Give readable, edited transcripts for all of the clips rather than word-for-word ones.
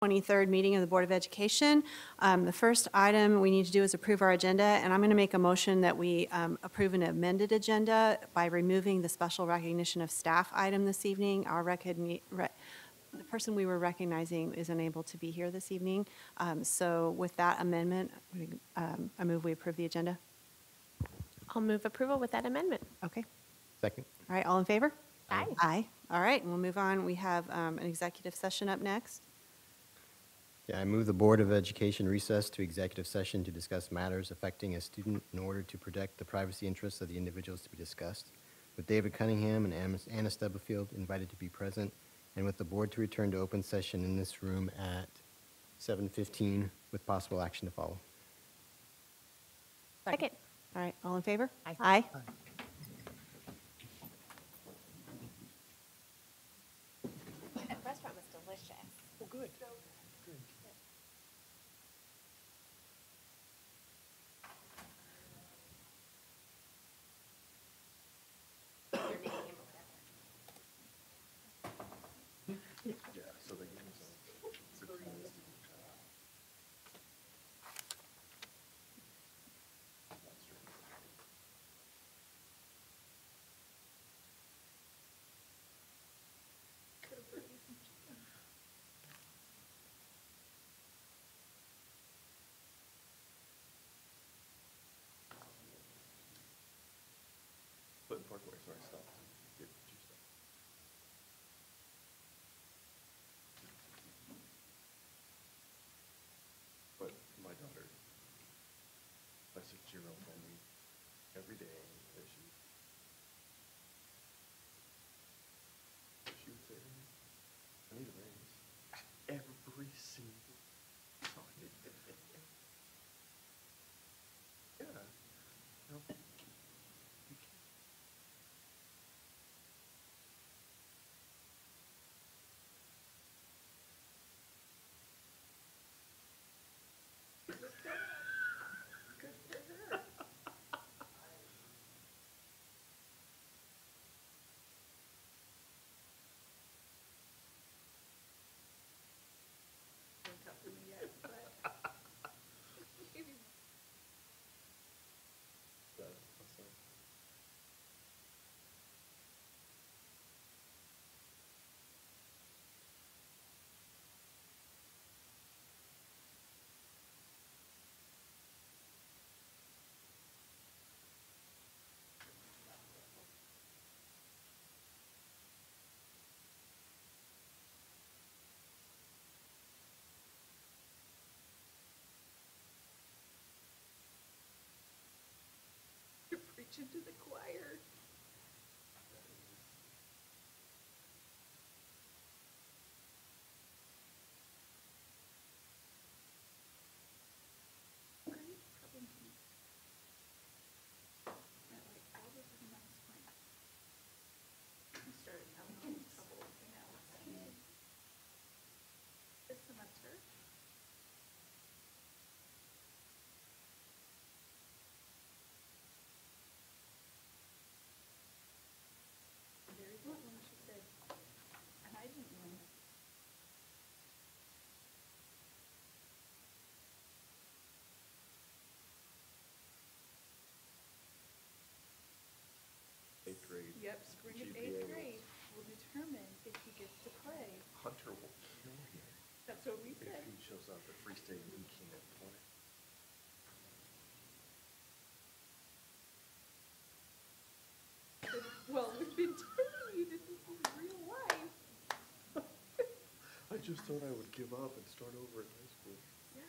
23rd meeting of the Board of Education. The first item we need to do is approve our agenda, and I'm going to make a motion that we approve an amended agenda by removing the special recognition of staff item this evening. The person we were recognizing is unable to be here this evening. So with that amendment, I move we approve the agenda. I'll move approval with that amendment. Okay. Second. All right, all in favor? Aye. Aye. All right, and we'll move on. We have an executive session up next. Yeah, I move the Board of Education recess to executive session to discuss matters affecting a student in order to protect the privacy interests of the individuals to be discussed, with David Cunningham and Anna Stubblefield invited to be present, and with the board to return to open session in this room at 7:15 with possible action to follow. Second. All right, all in favor? Aye. Aye. That restaurant was delicious. Oh, good. Clinton Parkway, sorry, stop. Get juiced up. But my daughter, my 6-year-old, told me every day that she would say to me, I need a raise. Every single time. Yeah. No. Preaching to the choir. This semester. Very blunt when she said, and I didn't win. Eighth grade. Yep, spring of GPA 8th was- grade will determine if he gets to play. Hunter will kill you That's what we if said. he shows up at Free State and he can't play. Well, we've been telling you that this is real life. I just thought I would give up and start over at high school. Yeah.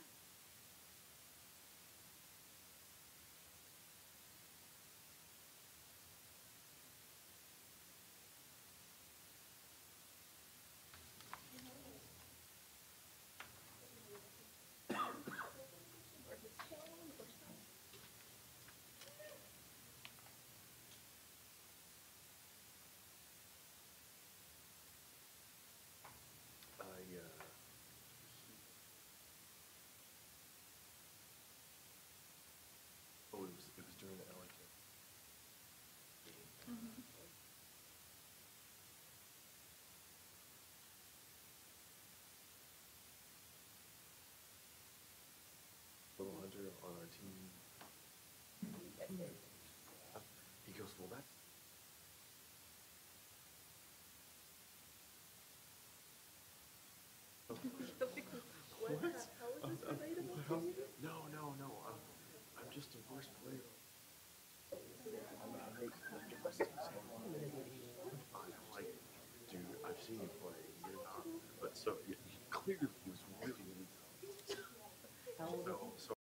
Or his phone or something. goes, well, that's. What? How is this relatable to you? No, no, no, I'm just a worse player. I'm like, dude, I've seen you play, you're not, but so, yeah, clearly he was really, really tough. So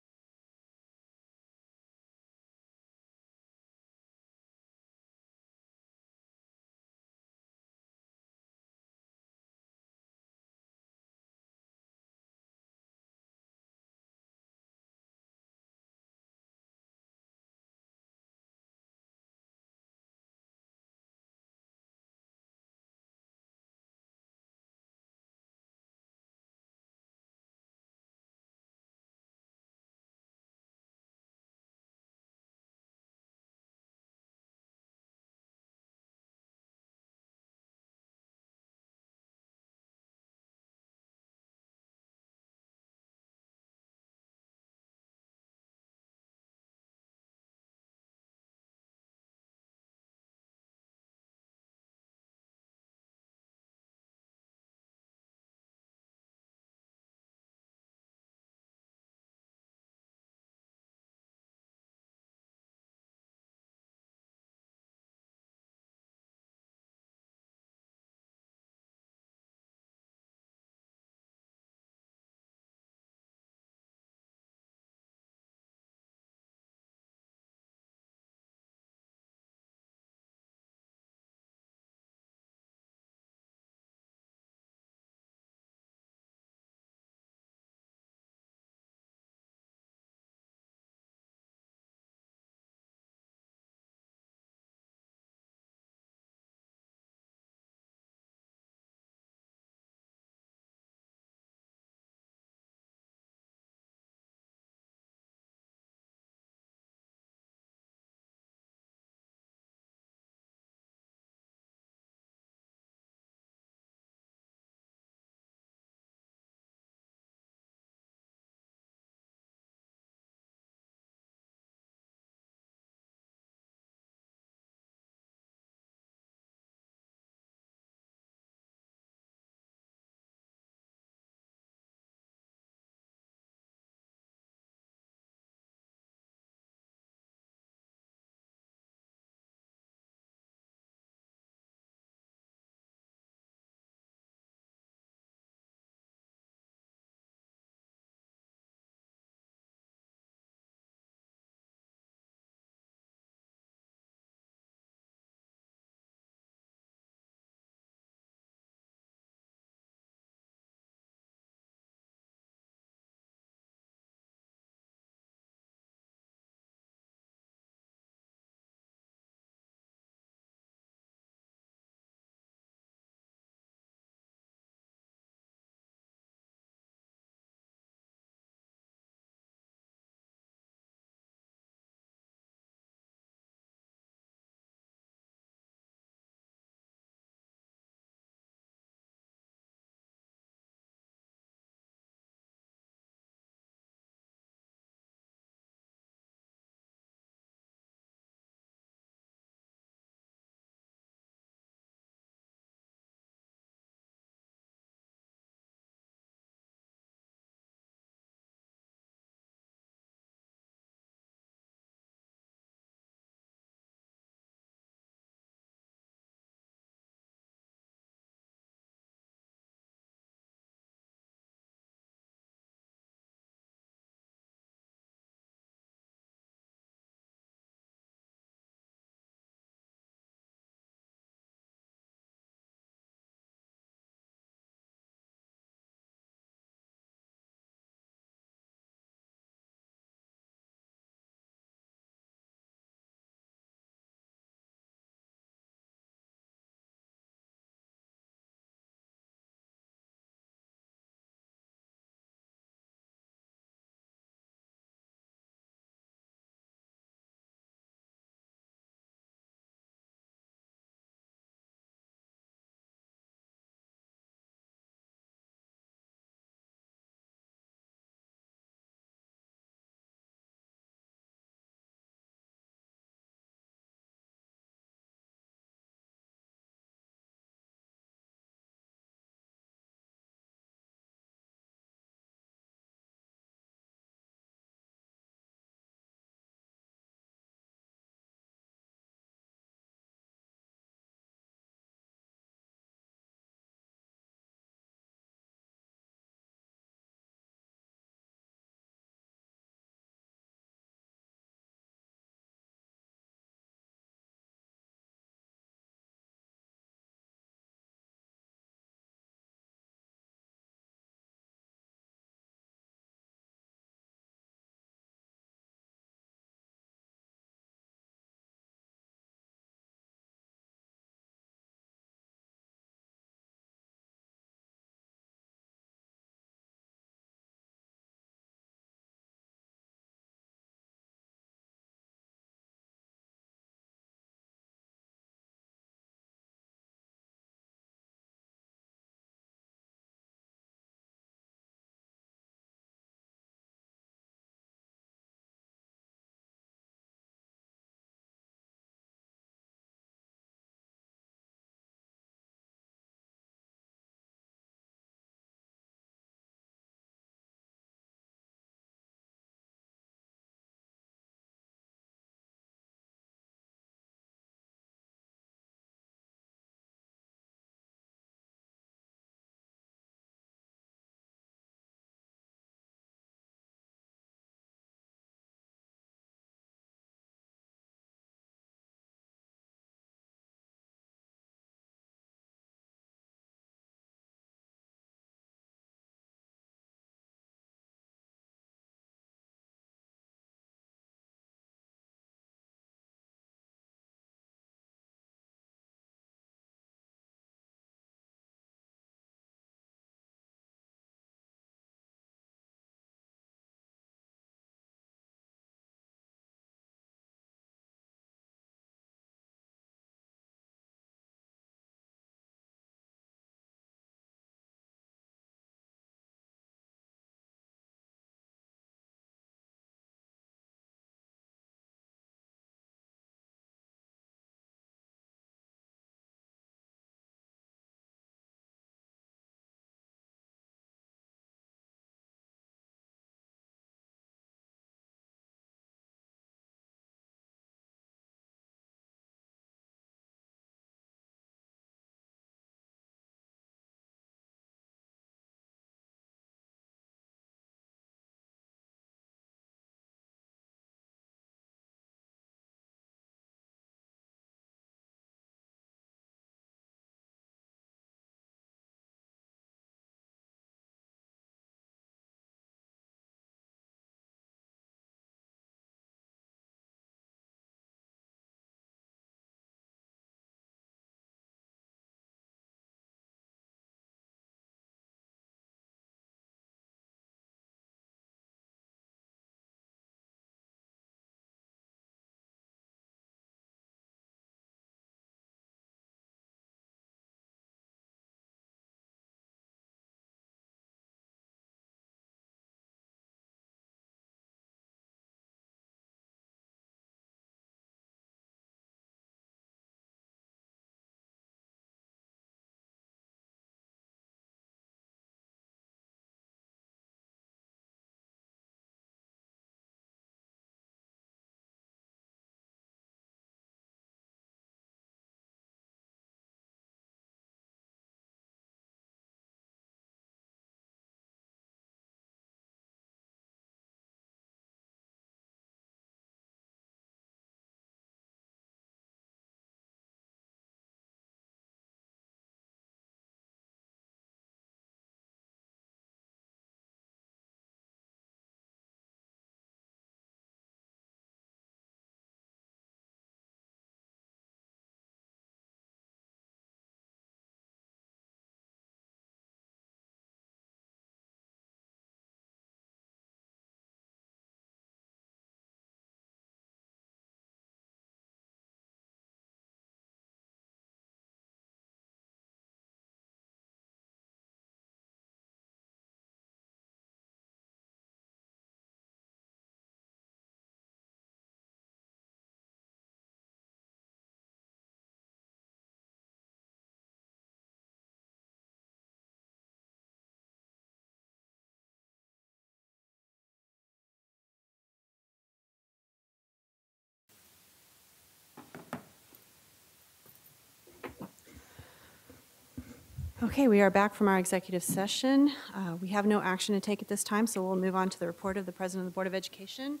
Okay, we are back from our executive session. We have no action to take at this time, so we'll move on to the report of the President of the Board of Education.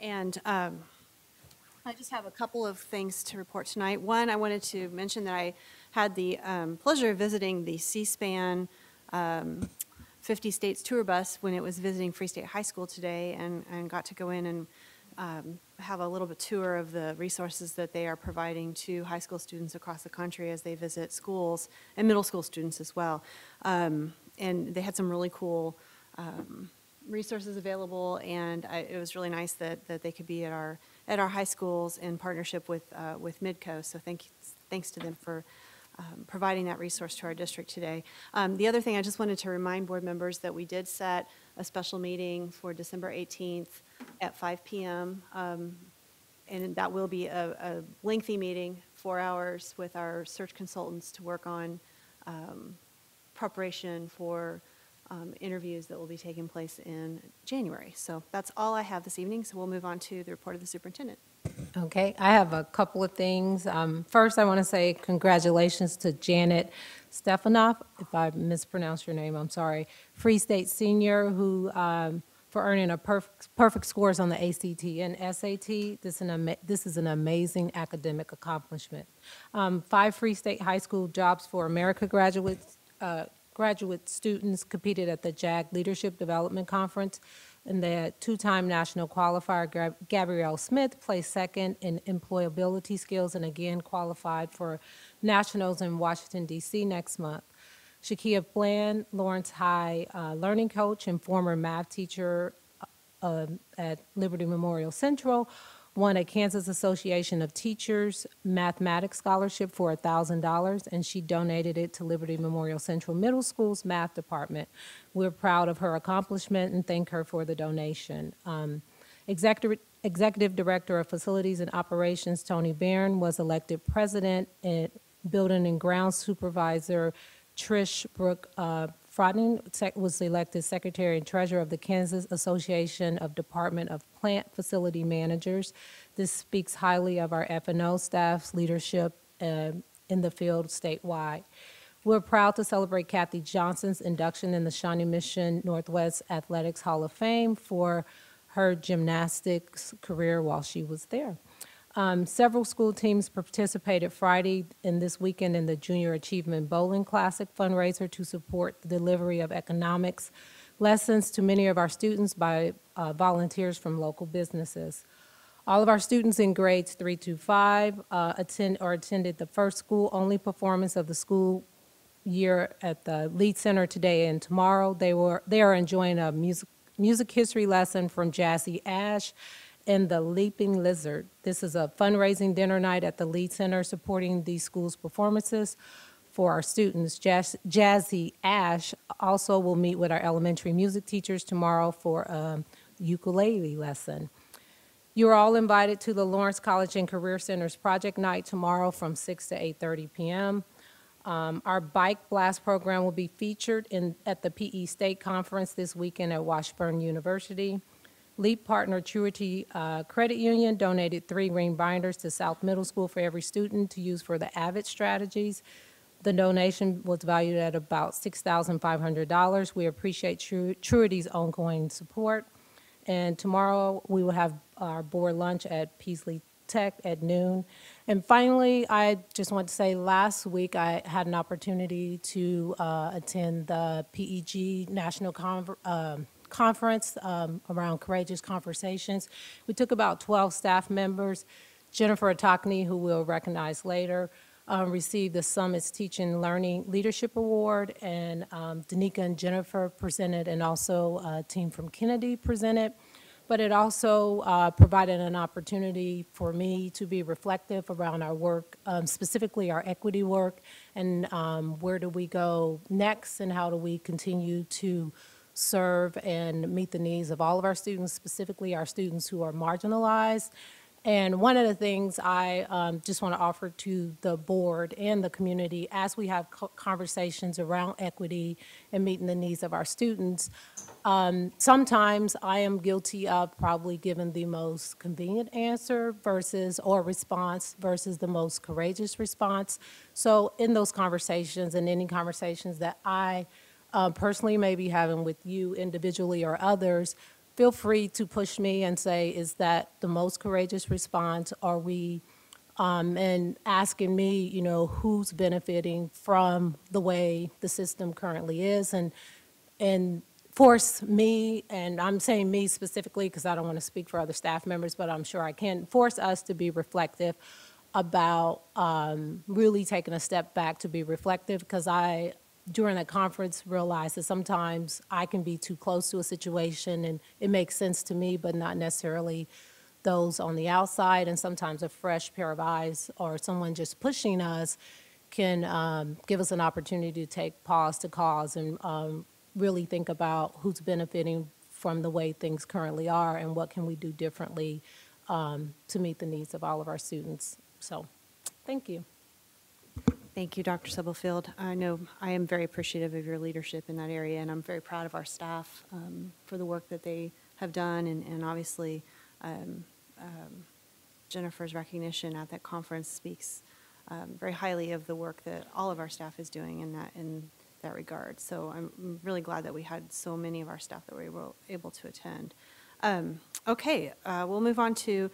And I just have a couple of things to report tonight. One, I wanted to mention that I had the pleasure of visiting the C-SPAN 50 States tour bus when it was visiting Free State High School today, and got to go in and have a little bit tour of the resources that they are providing to high school students across the country as they visit schools, and middle school students as well. And they had some really cool resources available, and it was really nice that they could be at our high schools in partnership with Midco. So thanks to them for providing that resource to our district today. The other thing, I just wanted to remind board members that we did set a special meeting for December 18th at 5 p.m. And that will be a lengthy meeting, 4 hours, with our search consultants to work on preparation for interviews that will be taking place in January. So that's all I have this evening, so we'll move on to the report of the superintendent. Okay, I have a couple of things. First, I want to say congratulations to Janet Stefanoff, if I mispronounced your name, I'm sorry, Free State senior, who for earning a perfect scores on the ACT and SAT. This is an amazing academic accomplishment. 5 Free State High School Jobs for America graduate students competed at the JAG Leadership Development Conference, and the 2-time national qualifier, Gabrielle Smith, placed second in employability skills and again qualified for nationals in Washington, D.C. next month. Shakia Bland, Lawrence High learning coach and former math teacher at Liberty Memorial Central, won a Kansas Association of Teachers mathematics scholarship for $1,000, and she donated it to Liberty Memorial Central Middle School's math department. We're proud of her accomplishment and thank her for the donation. Executive Director of Facilities and Operations, Tony Barron, was elected president, and Building and Grounds Supervisor Trish Brooke Frodden was elected Secretary and Treasurer of the Kansas Association of Department of Plant Facility Managers. This speaks highly of our F&O staff's leadership in the field statewide. We're proud to celebrate Kathy Johnson's induction in the Shawnee Mission Northwest Athletics Hall of Fame for her gymnastics career while she was there. Several school teams participated Friday and this weekend in the Junior Achievement Bowling Classic fundraiser to support the delivery of economics lessons to many of our students by volunteers from local businesses. All of our students in grades 3 to 5 attended the first school-only performance of the school year at the Lead Center today and tomorrow. They are enjoying a music history lesson from Jazzy Ash and the Leaping Lizard. This is a fundraising dinner night at the Lead Center supporting these schools' performances for our students. Jazzy Ash also will meet with our elementary music teachers tomorrow for a ukulele lesson. You are all invited to the Lawrence College and Career Center's Project Night tomorrow from 6 to 8:30 p.m. Our Bike Blast program will be featured at the PE State Conference this weekend at Washburn University. LEAP partner Truity Credit Union donated 3 green binders to South Middle School for every student to use for the AVID strategies. The donation was valued at about $6,500. We appreciate Truity's ongoing support. And tomorrow we will have our board lunch at Peasley Tech at noon. And finally, I just want to say last week I had an opportunity to attend the PEG National Conference around Courageous Conversations. We took about 12 staff members. Jennifer Atokney, who we'll recognize later, received the Summit's Teaching and Learning Leadership Award, and Danica and Jennifer presented, and also a team from Kennedy presented. But it also provided an opportunity for me to be reflective around our work, specifically our equity work, and where do we go next, and how do we continue to serve and meet the needs of all of our students, specifically our students who are marginalized. And one of the things I just want to offer to the board and the community as we have conversations around equity and meeting the needs of our students, sometimes I am guilty of probably giving the most convenient answer or response versus the most courageous response. So in those conversations and any conversations that I personally may be having with you individually or others, feel free to push me and say, is that the most courageous response? Are we, and asking me, you know, who's benefiting from the way the system currently is, and force me, and I'm saying me specifically because I don't want to speak for other staff members, but I'm sure I can, force us to be reflective about really taking a step back to be reflective, because during that conference, realized that sometimes I can be too close to a situation and it makes sense to me, but not necessarily those on the outside. And sometimes a fresh pair of eyes or someone just pushing us can give us an opportunity to take pause to cause and really think about who's benefiting from the way things currently are and what can we do differently to meet the needs of all of our students. So, thank you. Thank you, Dr. Stubblefield. I know I am very appreciative of your leadership in that area, and I'm very proud of our staff for the work that they have done, and obviously Jennifer's recognition at that conference speaks very highly of the work that all of our staff is doing in that regard. So I'm really glad that we had so many of our staff that were able to attend. Okay, we'll move on to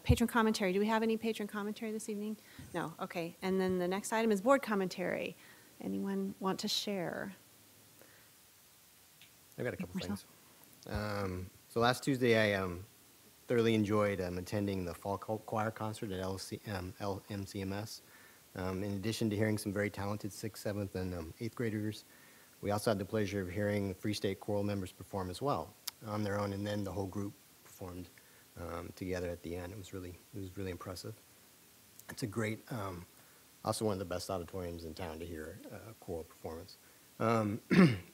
patron commentary. Do we have any patron commentary this evening? No, okay. And then the next item is board commentary. Anyone want to share? I've got a couple Marcel? things. So last Tuesday, I thoroughly enjoyed attending the fall choir concert at LMCMS. In addition to hearing some very talented 6th, 7th, and 8th graders, we also had the pleasure of hearing the Free State choral members perform as well on their own, and then the whole group performed together at the end. It was really impressive. It's a great, also one of the best auditoriums in town to hear a choral performance.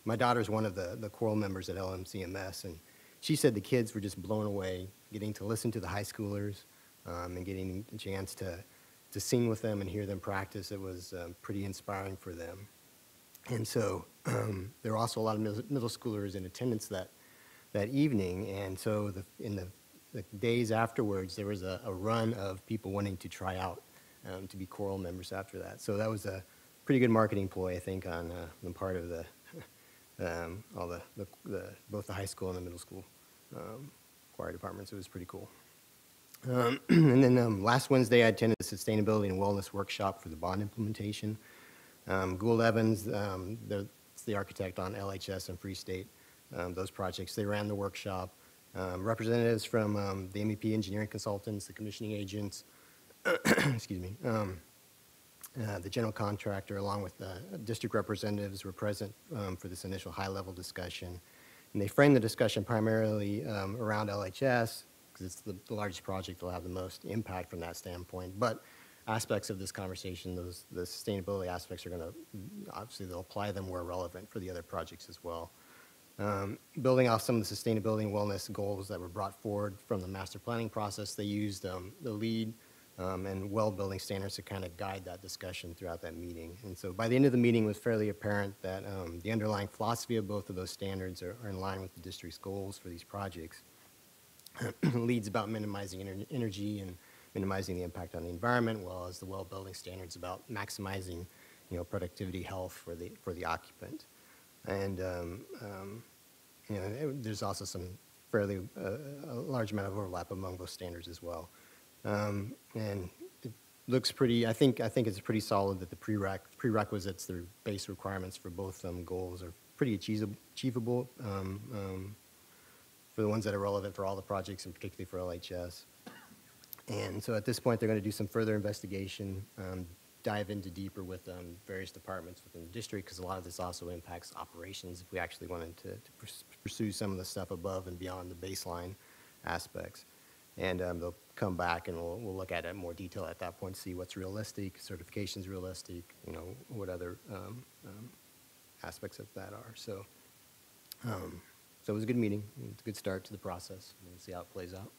My daughter's one of the choral members at LMCMS, and she said the kids were just blown away getting to listen to the high schoolers and getting a chance to sing with them and hear them practice. It was pretty inspiring for them. And so there were also a lot of middle schoolers in attendance that evening, and so in the days afterwards, there was a run of people wanting to try out to be choral members after that. So that was a pretty good marketing ploy, I think, on the part of both the high school and the middle school choir departments. It was pretty cool. And then last Wednesday, I attended the Sustainability and Wellness Workshop for the bond implementation. Gould Evans, the architect on LHS and Free State, those projects, they ran the workshop. Representatives from the MEP engineering consultants, the commissioning agents, excuse me, the general contractor, along with district representatives were present for this initial high-level discussion. And they framed the discussion primarily around LHS, because it's the largest project that will have the most impact from that standpoint. But aspects of this conversation, the sustainability aspects are going to, obviously they'll apply them where relevant for the other projects as well. Building off some of the sustainability and wellness goals that were brought forward from the master planning process, they used the LEED and well building standards to kind of guide that discussion throughout that meeting. And so by the end of the meeting, it was fairly apparent that the underlying philosophy of both of those standards are in line with the district's goals for these projects. LEED's about minimizing energy and minimizing the impact on the environment, while as the well building standards about maximizing, productivity, health for the occupant. And there's also some fairly a large amount of overlap among those standards as well. And it looks pretty. I think it's pretty solid that the prerequisites, the base requirements for both goals are pretty achievable for the ones that are relevant for all the projects, and particularly for LHS. And so at this point, they're going to do some further investigation, dive into deeper with various departments within the district, because a lot of this also impacts operations if we actually wanted to pursue some of the stuff above and beyond the baseline aspects. And they'll come back and we'll look at it in more detail at that point, see what's realistic, certification's realistic, what other aspects of that are. So it was a good meeting. It's a good start to the process. We'll see how it plays out.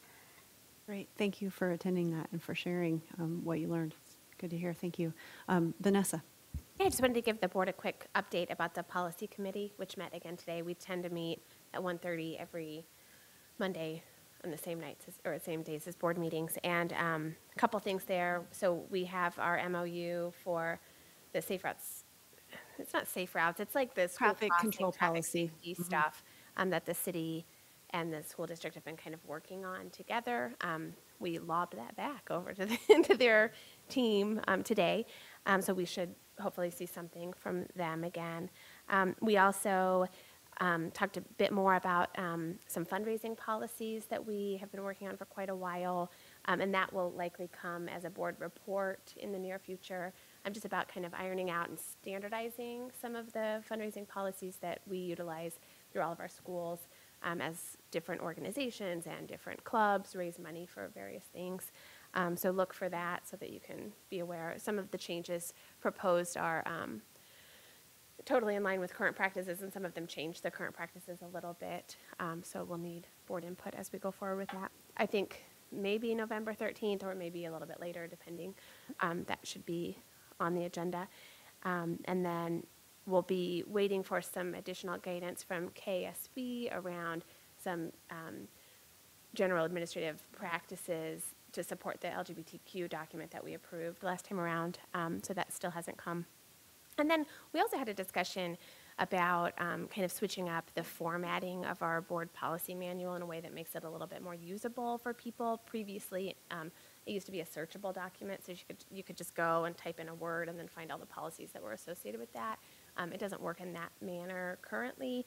Great, thank you for attending that and for sharing what you learned. Good to hear, thank you. Vanessa? Yeah, I just wanted to give the board a quick update about the policy committee, which met again today. We tend to meet at 1:30 every Monday on the same nights or same days as board meetings. And a couple things there. So we have our MOU for the safe routes. It's not safe routes. It's like the school Traffic crossing, control traffic policy. safety stuff that the city and the school district have been kind of working on together. We lobbed that back over to, to their team today. So we should hopefully see something from them again. We also talked a bit more about some fundraising policies that we have been working on for quite a while, and that will likely come as a board report in the near future. I'm just about kind of ironing out and standardizing some of the fundraising policies that we utilize through all of our schools as different organizations and different clubs raise money for various things. So look for that so that you can be aware. Some of the changes proposed are totally in line with current practices, and some of them change the current practices a little bit. So we'll need board input as we go forward with that. I think maybe November 13th or maybe a little bit later, depending. That should be on the agenda. And then we'll be waiting for some additional guidance from KSB around some general administrative practices to support the LGBTQ document that we approved last time around. So that still hasn't come. And then we also had a discussion about kind of switching up the formatting of our board policy manual in a way that makes it a little bit more usable for people. Previously, it used to be a searchable document, so you could just go and type in a word and then find all the policies that were associated with that. It doesn't work in that manner currently,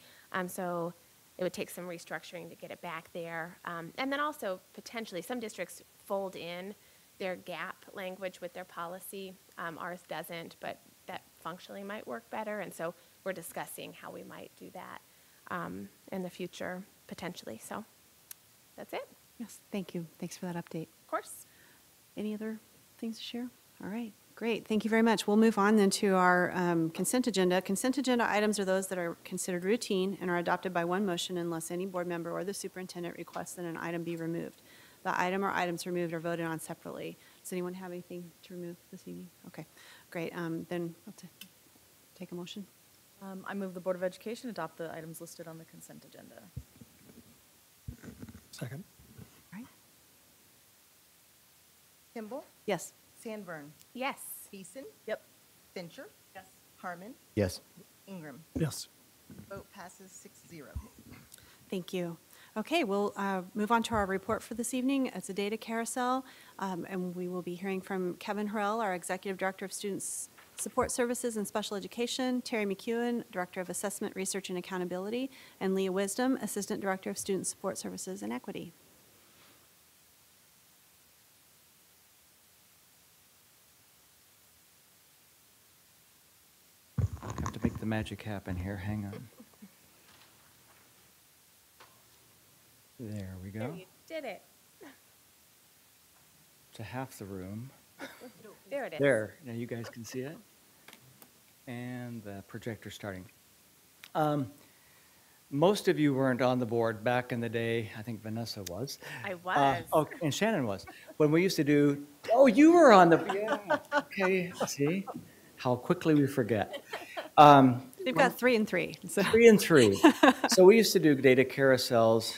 so it would take some restructuring to get it back there. And then also, potentially, some districts fold in their gap language with their policy. Ours doesn't, but that functionally might work better, and so we're discussing how we might do that in the future, potentially. So that's it. Yes, thank you. Thanks for that update. Of course. Any other things to share? All right, great. Thank you very much. We'll move on then to our consent agenda. Consent agenda items are those that are considered routine and are adopted by one motion unless any board member or the superintendent requests that an item be removed. The item or items removed are voted on separately. Does anyone have anything to remove this evening? Okay, great. Then I'll take a motion. I move the Board of Education adopt the items listed on the consent agenda. Second. All right. Kimball, Yes. Sandburn, Yes. Beeson, Yep. Fincher. Yes. Harmon, Yes. Ingram. Yes. Vote passes 6-0. Thank you. Okay, we'll move on to our report for this evening. It's a data carousel, and we will be hearing from Kevin Harrell, our Executive Director of Students Support Services and Special Education, Terry McEwen, Director of Assessment, Research, and Accountability, and Leah Wisdom, Assistant Director of Student Support Services and Equity. I have to make the magic happen here. Hang on. There we There go. you did it. To half the room. There it is. There. Now you guys can see it. And the projector starting. Most of you weren't on the board back in the day. I think Vanessa was. I was. Oh, and Shannon was. When we used to do, oh, you were on the, yeah, okay, see how quickly we forget. They've got 3 and 3. So. 3 and 3. So we used to do data carousels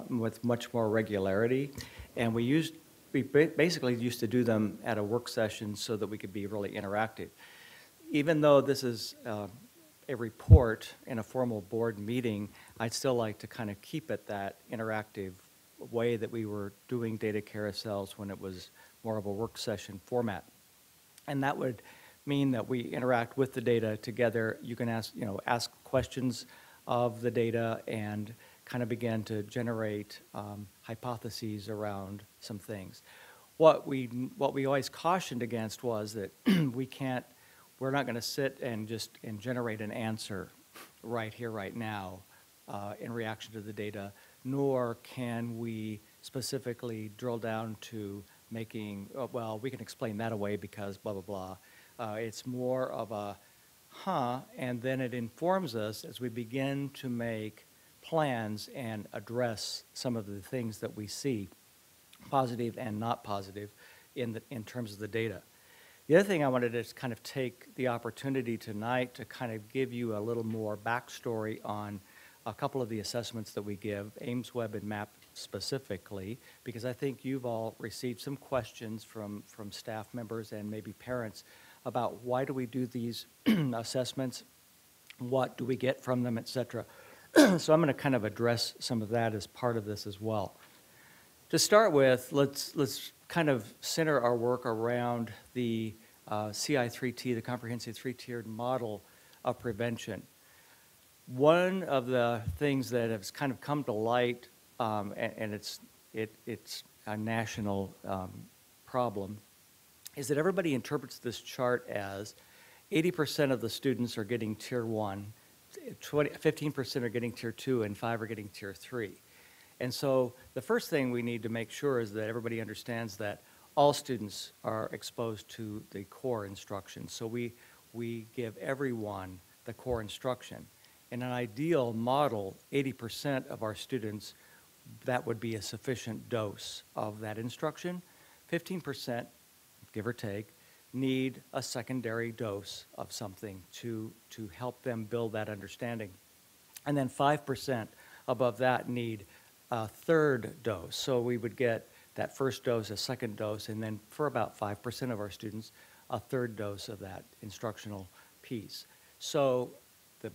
with much more regularity, and we basically used to do them at a work session so that we could be really interactive. Even though this is a report in a formal board meeting, I'd still like to kind of keep it that interactive way that we were doing data carousels when it was more of a work session format. And that would mean that we interact with the data together. You can ask questions of the data and kind of begin to generate hypotheses around some things. What we always cautioned against was that we're not going to sit and generate an answer right here, right now, in reaction to the data, nor can we specifically drill down to making, well, we can explain that away because blah, blah, blah. It's more of a, and then it informs us as we begin to make plans and address some of the things that we see. positive and not positive in terms of the data. The other thing I wanted to kind of take the opportunity tonight to kind of give you a little more backstory on a couple of the assessments that we give, AIMSweb and MAP specifically, because I think you've all received some questions from staff members and maybe parents about why do we do these assessments, what do we get from them, et cetera. So I'm going to kind of address some of that as part of this as well. To start with, let's kind of center our work around the CI3T, the comprehensive three-tiered model of prevention. One of the things that has kind of come to light, and it's a national problem, is that everybody interprets this chart as 80% of the students are getting Tier 1, 15% are getting Tier 2, and 5 are getting Tier 3. And so the first thing we need to make sure is that everybody understands that all students are exposed to the core instruction. So we give everyone the core instruction. In an ideal model, 80% of our students, that would be a sufficient dose of that instruction. 15%, give or take, need a secondary dose of something to help them build that understanding. And then 5% above that need a third dose. So we would get that first dose, a second dose, and then for about 5% of our students, a third dose of that instructional piece. So,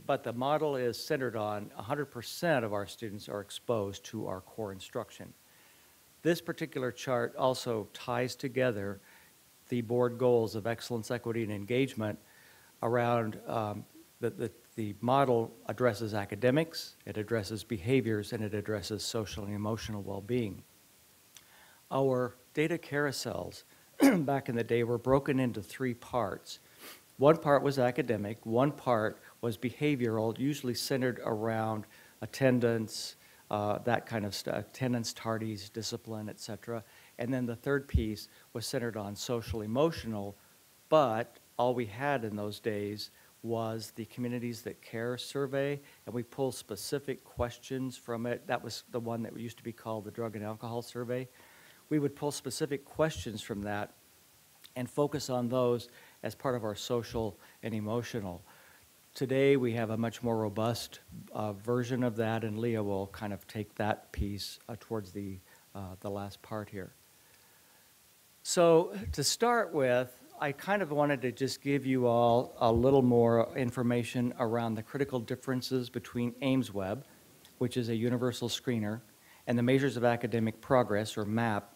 but the model is centered on 100% of our students are exposed to our core instruction. This particular chart also ties together the board goals of excellence, equity, and engagement around the model addresses academics, it addresses behaviors, and it addresses social and emotional well-being. Our data carousels back in the day were broken into 3 parts. One part was academic, one part was behavioral, usually centered around attendance, that kind of stuff, attendance, tardies, discipline, et cetera. And then the third piece was centered on social emotional, but all we had in those days was the Communities That Care survey, and we pulled specific questions from it. That was the one that used to be called the Drug and Alcohol Survey. We would pull specific questions from that and focus on those as part of our social and emotional. Today, we have a much more robust version of that, and Leah will kind of take that piece towards the last part here. So to start with, I kind of wanted to just give you all a little more information around the critical differences between AIMSweb, which is a universal screener, and the Measures of Academic Progress, or MAP,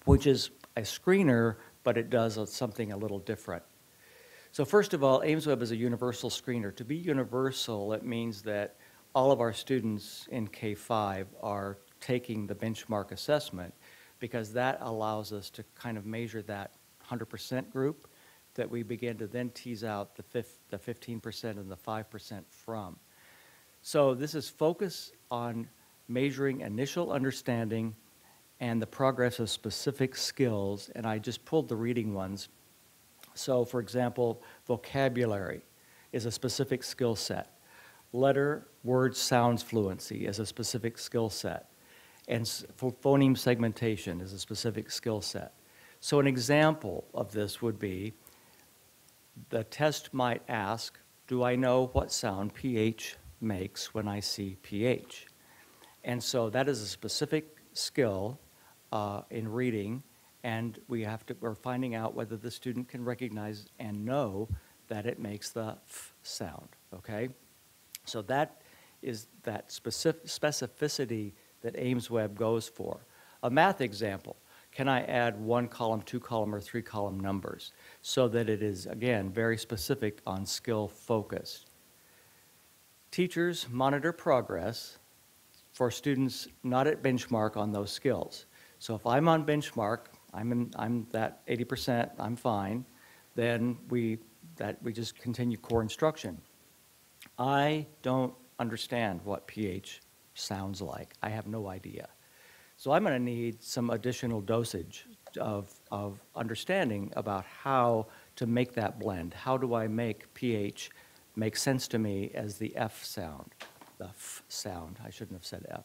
which is a screener, but it does something a little different. So first of all, AIMSweb is a universal screener. To be universal, it means that all of our students in K-5 are taking the benchmark assessment, because that allows us to kind of measure that 100% group that we begin to then tease out the 15% and the 5% from. So this is focused on measuring initial understanding and the progress of specific skills, and I just pulled the reading ones. So for example, vocabulary is a specific skill set. Letter, word, sounds fluency is a specific skill set. And phoneme segmentation is a specific skill set. So an example of this would be, the test might ask, do I know what sound PH makes when I see PH? And so that is a specific skill in reading, and we're finding out whether the student can recognize and know that it makes the F sound, okay? So that is that specificity that AIMSweb goes for. A math example, can I add 1 column, 2 column, or 3 column numbers so that it is, again, very specific on skill focused. Teachers monitor progress for students not at benchmark on those skills. So if I'm on benchmark, I'm that 80%, I'm fine, then we just continue core instruction. I don't understand what PH sounds like. I have no idea. So I'm going to need some additional dosage of understanding about how to make that blend. How do I make PH make sense to me as the F sound, the F sound. I shouldn't have said F.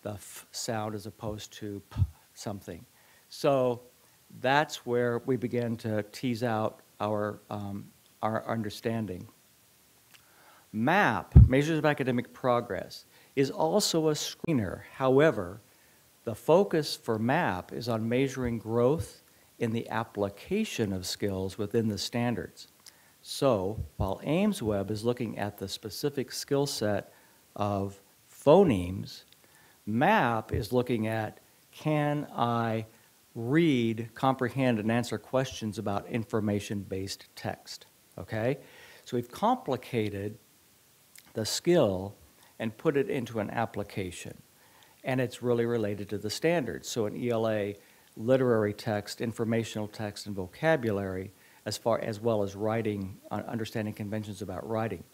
The F sound as opposed to P something. So that's where we began to tease out our understanding. MAP, Measures of Academic Progress, is also a screener. However, the focus for MAP is on measuring growth in the application of skills within the standards. So while AIMSweb is looking at the specific skill set of phonemes, MAP is looking at, can I read, comprehend, and answer questions about information-based text, okay? So we've complicated the skill and put it into an application, and it's really related to the standards. So in ELA, literary text, informational text, and vocabulary, as well as writing, understanding conventions about writing.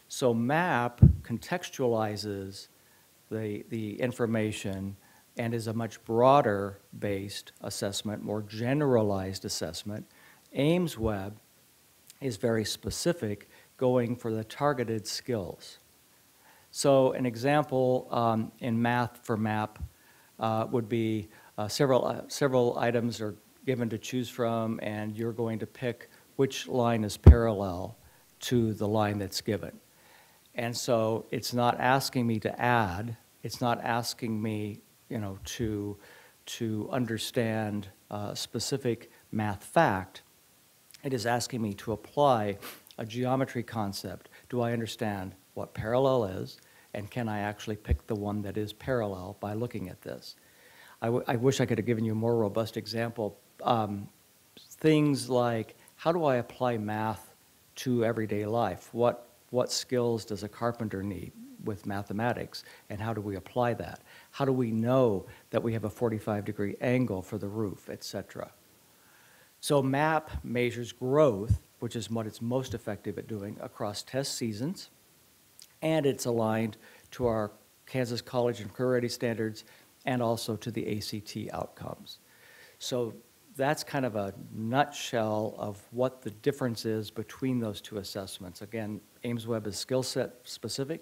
So MAP contextualizes the information and is a much broader based assessment, more generalized assessment. AIMSweb is very specific, going for the targeted skills. So an example in math for MAP would be several items are given to choose from, and you're going to pick which line is parallel to the line that's given. And so it's not asking me to add, it's not asking me, to understand a specific math fact. It is asking me to apply a geometry concept. Do I understand what parallel is, and can I actually pick the one that is parallel by looking at this? I wish I could have given you a more robust example. Things like, how do I apply math to everyday life? What skills does a carpenter need with mathematics, and how do we apply that? How do we know that we have a 45-degree angle for the roof, et cetera? So MAP measures growth, which is what it's most effective at doing, across test seasons, and it's aligned to our Kansas College and Career Ready standards and also to the ACT outcomes. So that's kind of a nutshell of what the difference is between those two assessments. Again, AIMSweb is skill set specific.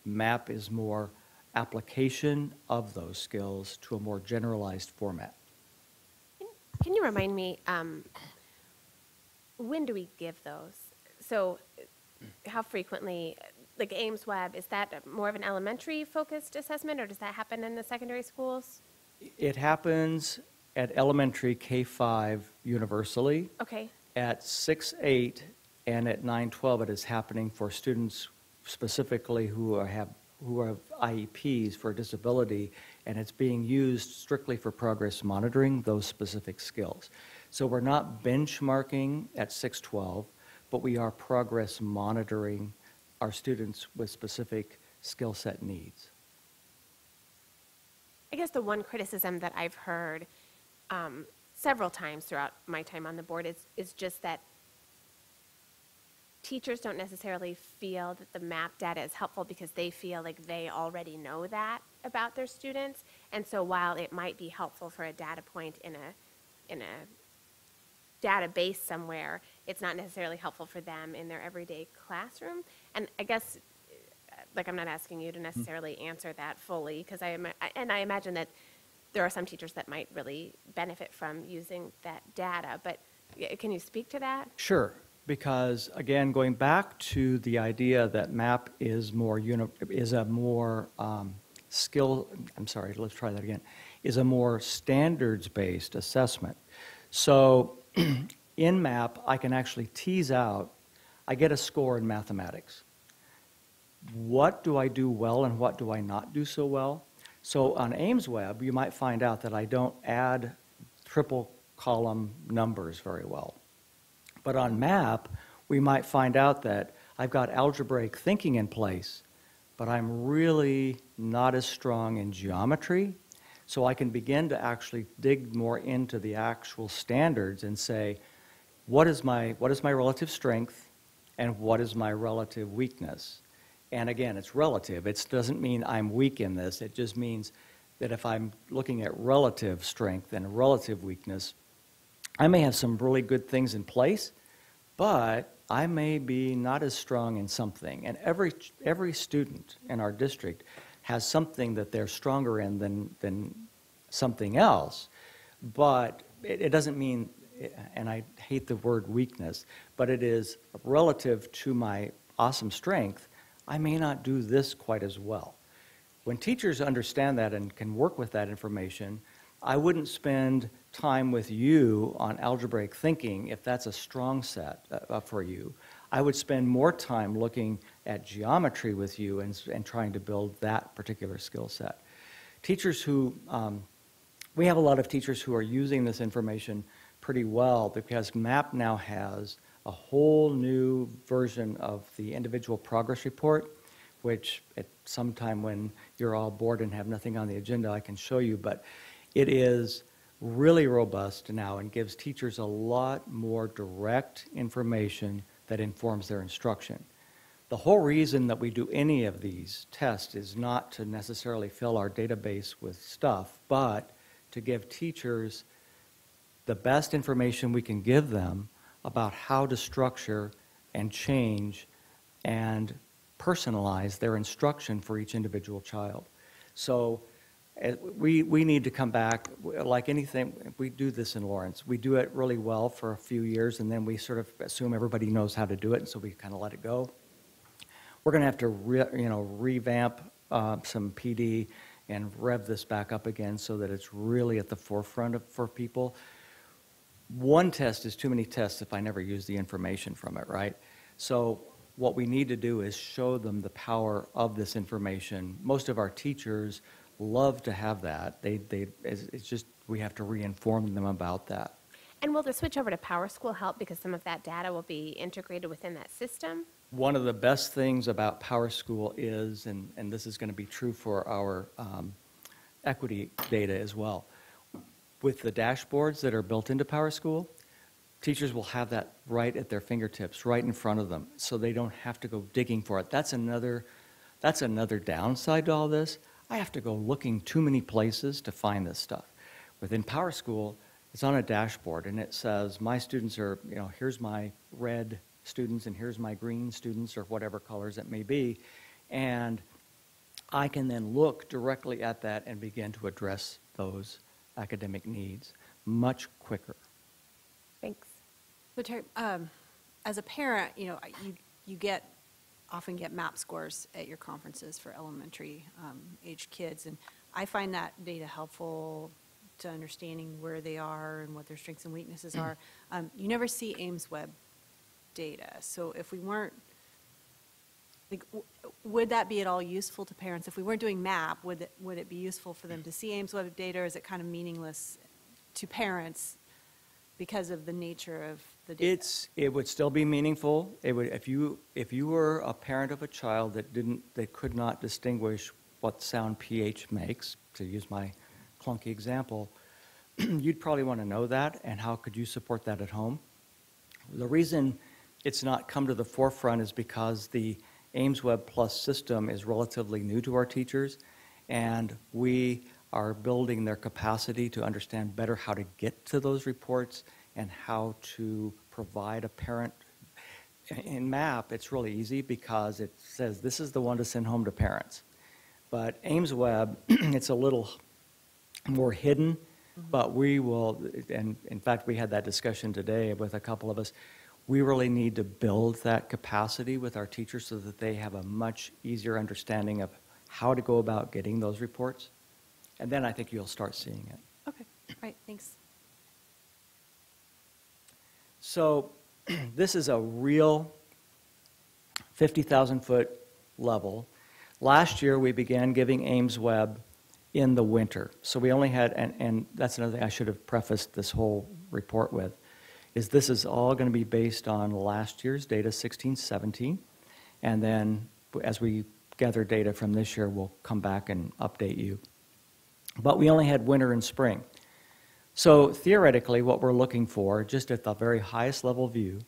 MAP is more application of those skills to a more generalized format. Can you remind me, when do we give those? So how frequently, like AIMSweb, is that more of an elementary focused assessment, or does that happen in the secondary schools? It happens at elementary K-5 universally. Okay. At 6-8 and at 9-12, it is happening for students specifically who have IEPs for disability, and it's being used strictly for progress monitoring those specific skills. So we're not benchmarking at 6-12, but we are progress monitoring our students with specific skill set needs. I guess the one criticism that I've heard several times throughout my time on the board is just that teachers don't necessarily feel that the MAP data is helpful because they feel like they already know that about their students. And so while it might be helpful for a data point in a database somewhere, it's not necessarily helpful for them in their everyday classroom. And I guess, like, I'm not asking you to necessarily answer that fully, because I imagine that there are some teachers that might really benefit from using that data, but can you speak to that? Sure, because again, going back to the idea that MAP is a more standards-based assessment. So in MAP, I can actually tease out, I get a score in mathematics. What do I do well and what do I not do so well? So on AIMSweb, you might find out that I don't add triple column numbers very well. But on MAP, we might find out that I've got algebraic thinking in place, but I'm really not as strong in geometry. So I can begin to actually dig more into the actual standards and say, what is my relative strength and what is my relative weakness? And again, it's relative. It doesn't mean I'm weak in this. It just means that if I'm looking at relative strength and relative weakness, I may have some really good things in place, but I may be not as strong in something. And every student in our district has something that they're stronger in than something else. But it doesn't mean, and I hate the word weakness, but it is relative to my awesome strength, I may not do this quite as well. When teachers understand that and can work with that information, I wouldn't spend time with you on algebraic thinking if that's a strong set for you. I would spend more time looking at geometry with you and trying to build that particular skill set. Teachers who, we have a lot of teachers who are using this information pretty well because MAP now has a whole new version of the individual progress report, which at some time when you're all bored and have nothing on the agenda, I can show you, but it is really robust now and gives teachers a lot more direct information that informs their instruction. The whole reason that we do any of these tests is not to necessarily fill our database with stuff, but to give teachers the best information we can give them about how to structure and change and personalize their instruction for each individual child. So we need to come back, like anything, we do this in Lawrence. We do it really well for a few years, and then we sort of assume everybody knows how to do it, and so we kind of let it go. We're going to have to revamp some PD and rev this back up again so that it's really at the forefront for people. One test is too many tests if I never use the information from it, right? So what we need to do is show them the power of this information. Most of our teachers love to have that. It's just we have to re-inform them about that. And will the switch over to PowerSchool help because some of that data will be integrated within that system? One of the best things about PowerSchool is, and this is going to be true for our equity data as well, with the dashboards that are built into PowerSchool, teachers will have that right at their fingertips, right in front of them, so they don't have to go digging for it. That's another downside to all this. I have to go looking too many places to find this stuff. Within PowerSchool, it's on a dashboard, and it says, my students are, here's my red students, and here's my green students, or whatever colors it may be, and I can then look directly at that and begin to address those academic needs much quicker. Thanks. So Terry, as a parent, you often get MAP scores at your conferences for elementary age kids, and I find that data helpful to understanding where they are and what their strengths and weaknesses are. You never see Ames Web data, so if we weren't, would that be at all useful to parents? If we weren't doing MAP, would it be useful for them to see Ames Web data, or is it kind of meaningless to parents because of the nature of the data? It would still be meaningful. It would, if you were a parent of a child that could not distinguish what sound PH makes, to use my clunky example, you'd probably want to know that, and how could you support that at home? The reason it's not come to the forefront is because the Ames Web Plus system is relatively new to our teachers, and we are building their capacity to understand better how to get to those reports and how to provide a parent. In MAP, it's really easy because it says this is the one to send home to parents. But Ames Web, it's a little more hidden, but we will, and in fact, we had that discussion today with a couple of us. We really need to build that capacity with our teachers so that they have a much easier understanding of how to go about getting those reports. And then I think you'll start seeing it. Okay, all right, thanks. So this is a real 50,000-foot level. Last year, we began giving Ames Web in the winter. So we only had, and that's another thing I should have prefaced this whole report with, is this is all going to be based on last year's data, 16-17. And then as we gather data from this year, we'll come back and update you. But we only had winter and spring. So theoretically, what we're looking for, just at the very highest level view,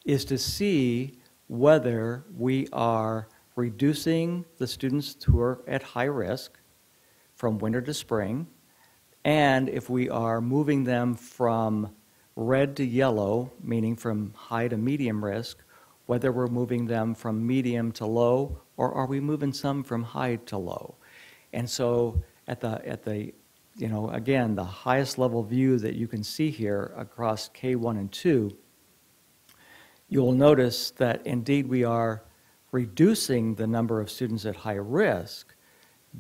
is to see whether we are reducing the students who are at high risk from winter to spring, and if we are moving them from red to yellow, meaning from high to medium risk, whether we're moving them from medium to low, or are we moving some from high to low. And so at the you know, again, the highest level view that you can see here across K1 and 2, you'll notice that indeed we are reducing the number of students at high risk,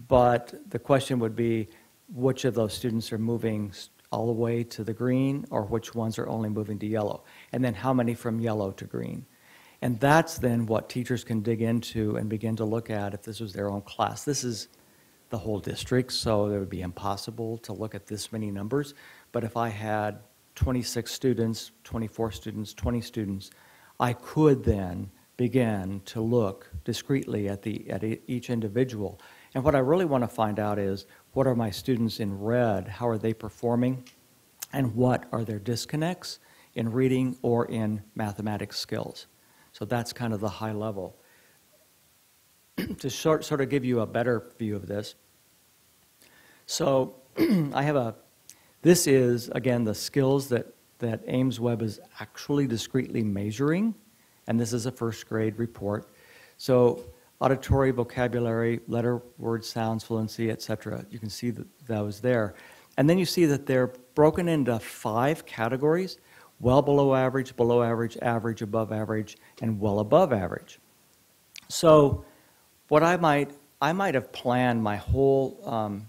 but the question would be which of those students are moving all the way to the green, or which ones are only moving to yellow, and then how many from yellow to green. And that's then what teachers can dig into and begin to look at if this was their own class. This is the whole district, so it would be impossible to look at this many numbers. But if I had 26 students, 24 students, 20 students, I could then begin to look discreetly at each individual. And what I really want to find out is, what are my students in red? How are they performing? And what are their disconnects in reading or in mathematics skills? So that's kind of the high level. To sort of give you a better view of this. So this is, again, the skills that AIMSweb is actually discretely measuring, and this is a first grade report. So auditory, vocabulary, letter, word, sounds, fluency, etc. You can see those there. And then you see that they're broken into 5 categories: well below average, average, above average, and well above average. So what I might have planned my whole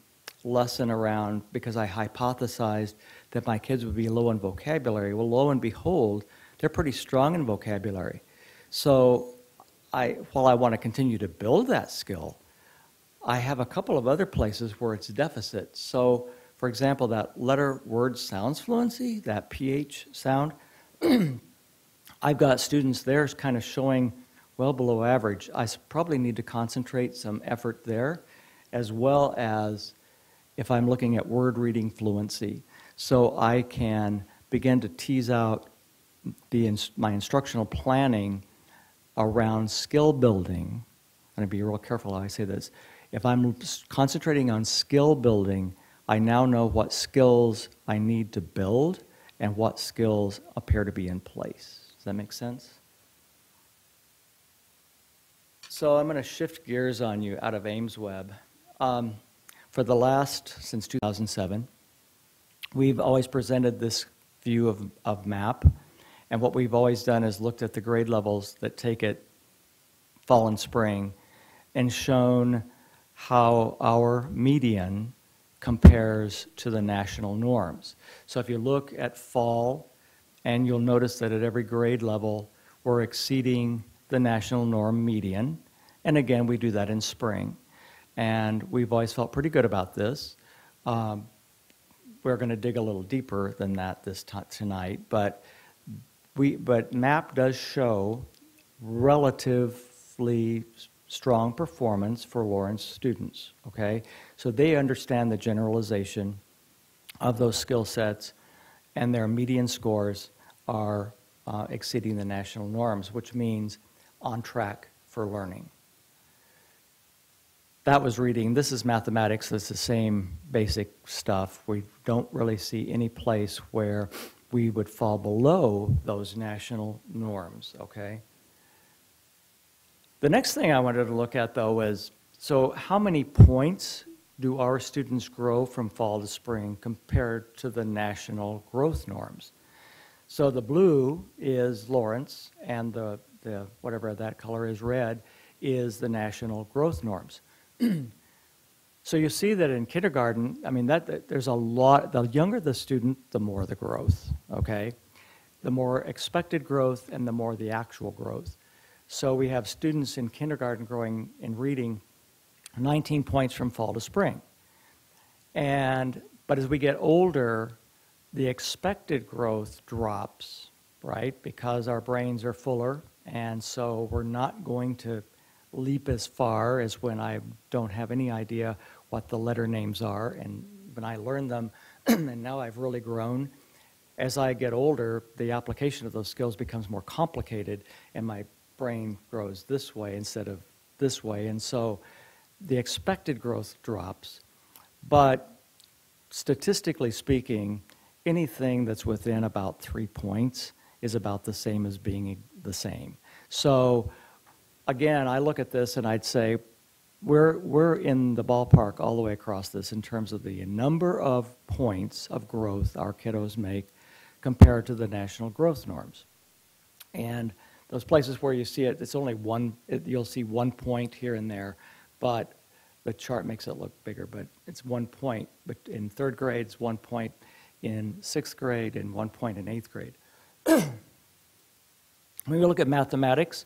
lesson around, because I hypothesized that my kids would be low in vocabulary. Well, lo and behold, they're pretty strong in vocabulary. So while I want to continue to build that skill, I have a couple of other places where it's deficit. So, for example, that letter, word, sounds fluency, that PH sound, I've got students there kind of showing well below average. I probably need to concentrate some effort there, as well as if I'm looking at word reading fluency, so I can begin to tease out my instructional planning around skill building. I'm going to be real careful how I say this. If I'm concentrating on skill building, I now know what skills I need to build and what skills appear to be in place. Does that make sense? So I'm going to shift gears on you out of AIMSweb. Since 2007, we've always presented this view of MAP, and what we've always done is looked at the grade levels that take it fall and spring and shown how our median compares to the national norms. So if you look at fall, and you'll notice that at every grade level, we're exceeding the national norm median, and again, we do that in spring. And we've always felt pretty good about this. We're going to dig a little deeper than that tonight, but MAP does show relatively strong performance for Lawrence students, okay? So they understand the generalization of those skill sets, and their median scores are exceeding the national norms, which means on track for learning. That was reading. This is mathematics. It's the same basic stuff. We don't really see any place where we would fall below those national norms, okay? The next thing I wanted to look at, though, is, so how many points do our students grow from fall to spring compared to the national growth norms? So the blue is Lawrence, and the whatever that color is, red, is the national growth norms. So you see that in kindergarten, I mean, there's a lot, the younger the student, the more the growth, okay? The more expected growth and the more the actual growth. So we have students in kindergarten growing in reading 19 points from fall to spring. But as we get older, the expected growth drops, right? Because our brains are fuller, and so we're not going to leap as far as when I don't have any idea what the letter names are, and when I learn them, and now I've really grown. As I get older, the application of those skills becomes more complicated, and my brain grows this way instead of this way, and so the expected growth drops. But statistically speaking, anything that's within about 3 points is about the same as being the same. So again, I look at this and I'd say, we're in the ballpark all the way across this in terms of the number of points of growth our kiddos make compared to the national growth norms. And those places where you see it, it's only one, you'll see 1 point here and there, but the chart makes it look bigger, but it's 1 point. But in third grade, it's 1 point in sixth grade and 1 point in eighth grade. When we look at mathematics,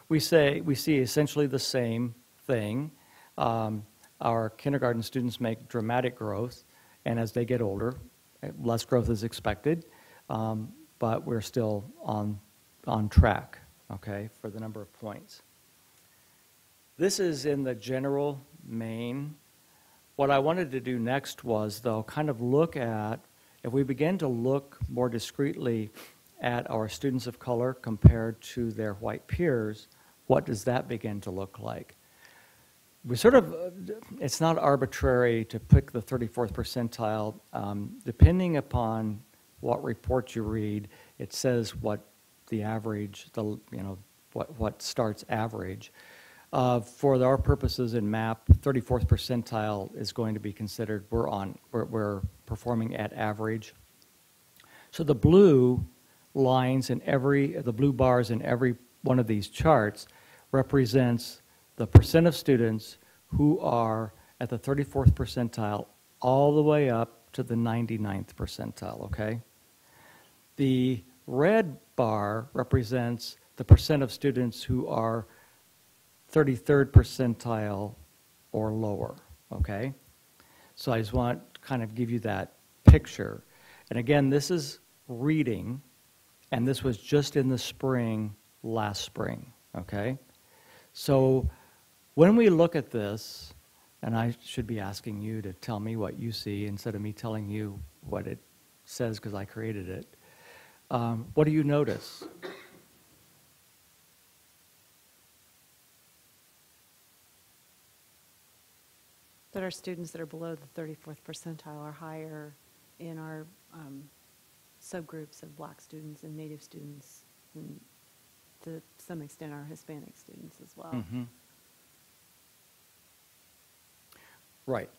we see essentially the same thing. Our kindergarten students make dramatic growth, and as they get older, less growth is expected, but we're still on track, okay, for the number of points. This is in the general main. What I wanted to do next was, though, kind of look at, if we begin to look more discreetly at our students of color compared to their white peers, what does that begin to look like? We sort of, it's not arbitrary to pick the 34th percentile. Depending upon what report you read, it says what the average, what starts average. For our purposes in MAP, 34th percentile is going to be considered, we're performing at average. So the blue lines in the blue bars in every one of these charts represents the percent of students who are at the 34th percentile all the way up to the 99th percentile, okay? The red bar represents the percent of students who are 33rd percentile or lower, okay? So I just want to kind of give you that picture. And again, this is reading, and this was just in the spring, last spring, okay? So when we look at this, and I should be asking you to tell me what you see instead of me telling you what it says because I created it, what do you notice? That our students that are below the 34th percentile are higher in our subgroups of Black students and Native students, and to some extent our Hispanic students as well. Mm-hmm. Right.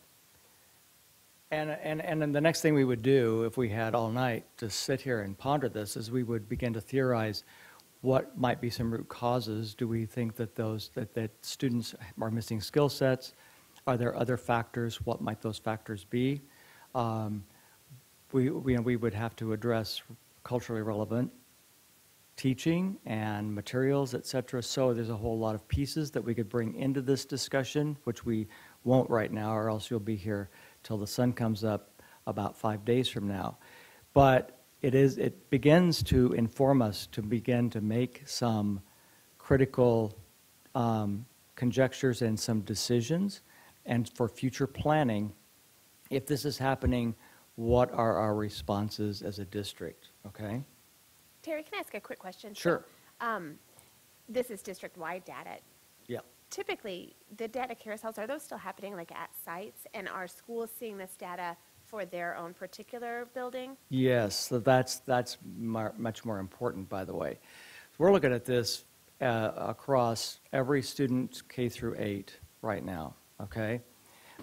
And then the next thing we would do, if we had all night to sit here and ponder this, is we would begin to theorize what might be some root causes. Do we think that that students are missing skill sets? Are there other factors? What might those factors be? We would have to address culturally relevant teaching and materials, et cetera. So there's a whole lot of pieces that we could bring into this discussion, which we won't right now, or else you'll be here till the sun comes up about 5 days from now. But it begins to inform us to begin to make some critical conjectures and some decisions, and for future planning, if this is happening, what are our responses as a district, okay? Terry, can I ask a quick question? Sure. So, this is district-wide data. Yeah. Typically, the data carousels, are those still happening like at sites? And are schools seeing this data for their own particular building? Yes, so that's much more important, by the way. We're looking at this across every student K through 8 right now, okay?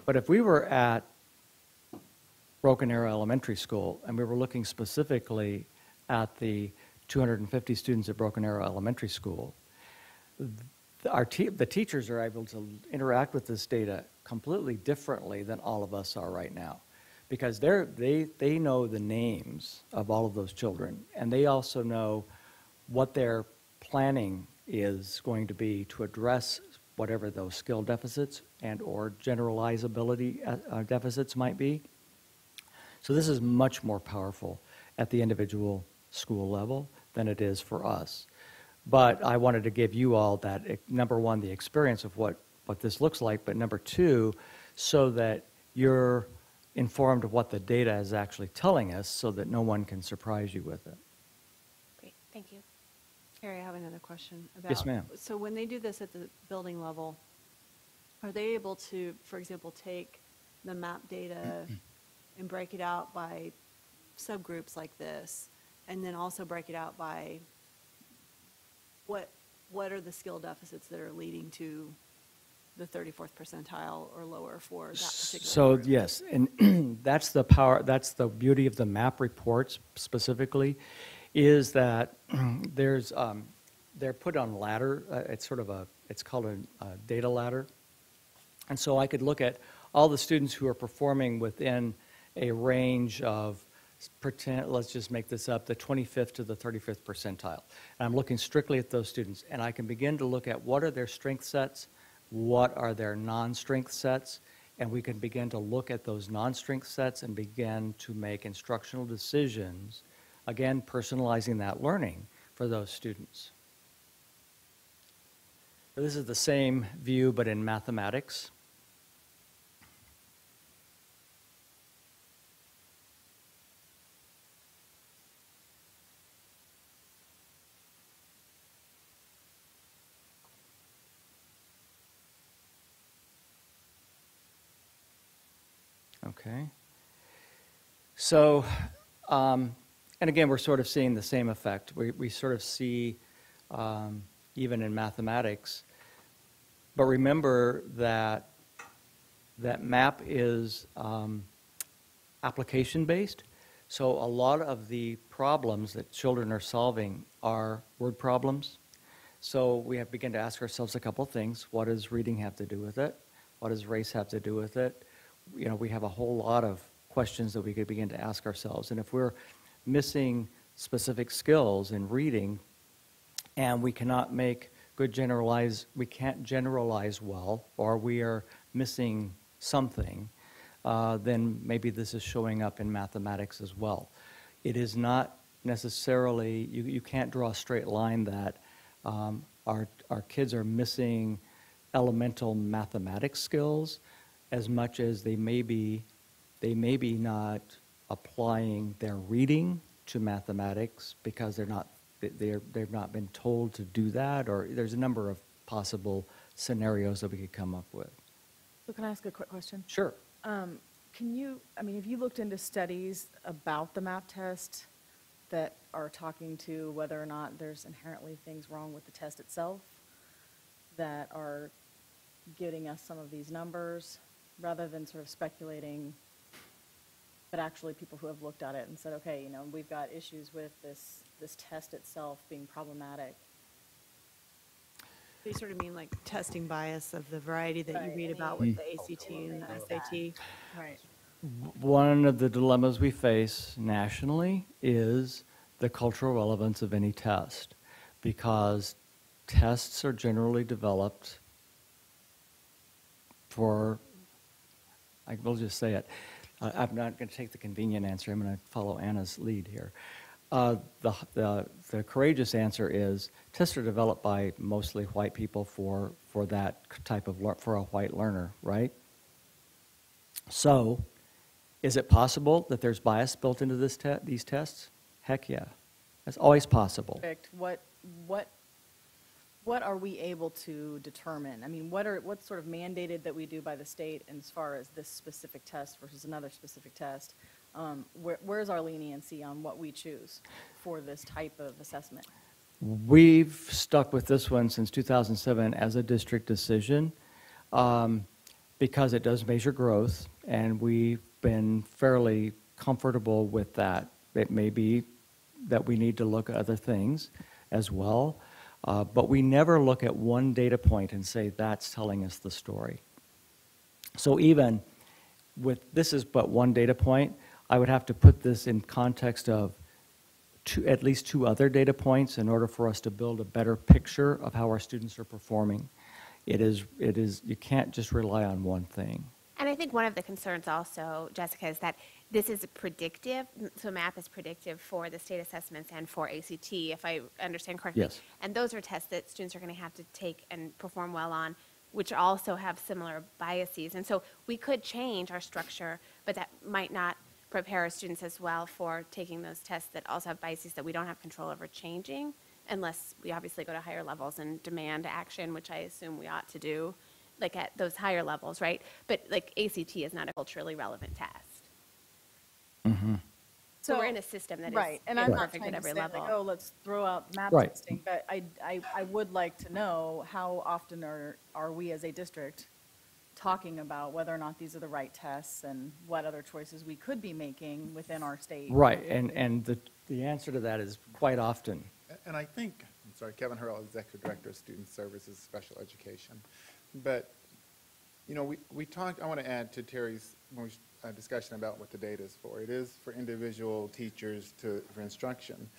But if we were at Broken Arrow Elementary School and we were looking specifically at the 250 students at Broken Arrow Elementary School, the teachers are able to interact with this data completely differently than all of us are right now, because they know the names of all of those children, and they also know what their planning is going to be to address whatever those skill deficits and or generalizability deficits might be. So this is much more powerful at the individual school level than it is for us. But I wanted to give you all that, number one, the experience of what this looks like, but number two, so that you're informed of what the data is actually telling us so that no one can surprise you with it. Great, thank you. Carrie, I have another question about. Yes, ma'am. So when they do this at the building level, are they able to, for example, take the map data and break it out by subgroups like this, and then also break it out by what are the skill deficits that are leading to the 34th percentile or lower for that particular So, group. yes, and that's the power, that's the beauty of the MAP reports specifically, is that there's, they're put on ladder, it's sort of a, it's called a data ladder. And so I could look at all the students who are performing within a range of, pretend, let's just make this up, the 25th to the 35th percentile. And I'm looking strictly at those students, and I can begin to look at what are their strength sets, what are their non-strength sets, and we can begin to look at those non-strength sets and begin to make instructional decisions, again, personalizing that learning for those students. So this is the same view, but in mathematics. Okay. So, and again, we're sort of seeing the same effect. We sort of see, even in mathematics, but remember that MAP is application-based. So a lot of the problems that children are solving are word problems. So we have begin to ask ourselves a couple things. What does reading have to do with it? What does race have to do with it? You know, we have a whole lot of questions that we could begin to ask ourselves. And if we're missing specific skills in reading and we cannot make good we can't generalize well, or we are missing something, then maybe this is showing up in mathematics as well. It is not necessarily, you can't draw a straight line that our kids are missing elemental mathematics skills as much as they may be not applying their reading to mathematics because they've not been told to do that, or there's a number of possible scenarios that we could come up with. So can I ask a quick question? Sure. Can you, I mean, have you looked into studies about the MAP test that are talking to whether or not there's inherently things wrong with the test itself that are getting us some of these numbers, rather than sort of speculating, but actually people who have looked at it and said, okay, you know, we've got issues with this test itself being problematic? You sort of mean like testing bias of the variety that you Right, read I about mean- with the ACT and the SAT. Right. One of the dilemmas we face nationally is the cultural relevance of any test, because tests are generally developed for, I will just say it, I'm not going to take the convenient answer, I'm going to follow Anna's lead here. The courageous answer is tests are developed by mostly white people for that type of, for a white learner, right? So, is it possible that there's bias built into these tests? Heck yeah. That's always possible. Perfect. What are we able to determine? I mean, what's sort of mandated that we do by the state as far as this specific test versus another specific test? Where's our leniency on what we choose for this type of assessment? We've stuck with this one since 2007 as a district decision because it does measure growth, and we've been fairly comfortable with that. It may be that we need to look at other things as well, but we never look at one data point and say that's telling us the story. So even with, this is but one data point, I would have to put this in context of at least two other data points in order for us to build a better picture of how our students are performing. You can't just rely on one thing. And I think one of the concerns also, Jessica, is that this is predictive, so MAP is predictive for the state assessments and for ACT, if I understand correctly. Yes. And those are tests that students are going to have to take and perform well on, which also have similar biases. And so we could change our structure, but that might not prepare our students as well for taking those tests that also have biases that we don't have control over changing, unless we obviously go to higher levels and demand action, which I assume we ought to do, like at those higher levels, right? But like ACT is not a culturally relevant test. Mm-hmm. So we're in a system that is Right, and I'm not perfect trying at to every say like, level. oh, let's throw out map Right. testing, but I would like to know how often are we as a district talking about whether or not these are the right tests and what other choices we could be making within our state. Right, and the answer to that is quite often. And I think, I'm sorry, Kevin Hurrell, Executive Director of Student Services, Special Education. But, you know, we talked, I want to add to Terry's discussion about what the data is for. It is for individual teachers for instruction,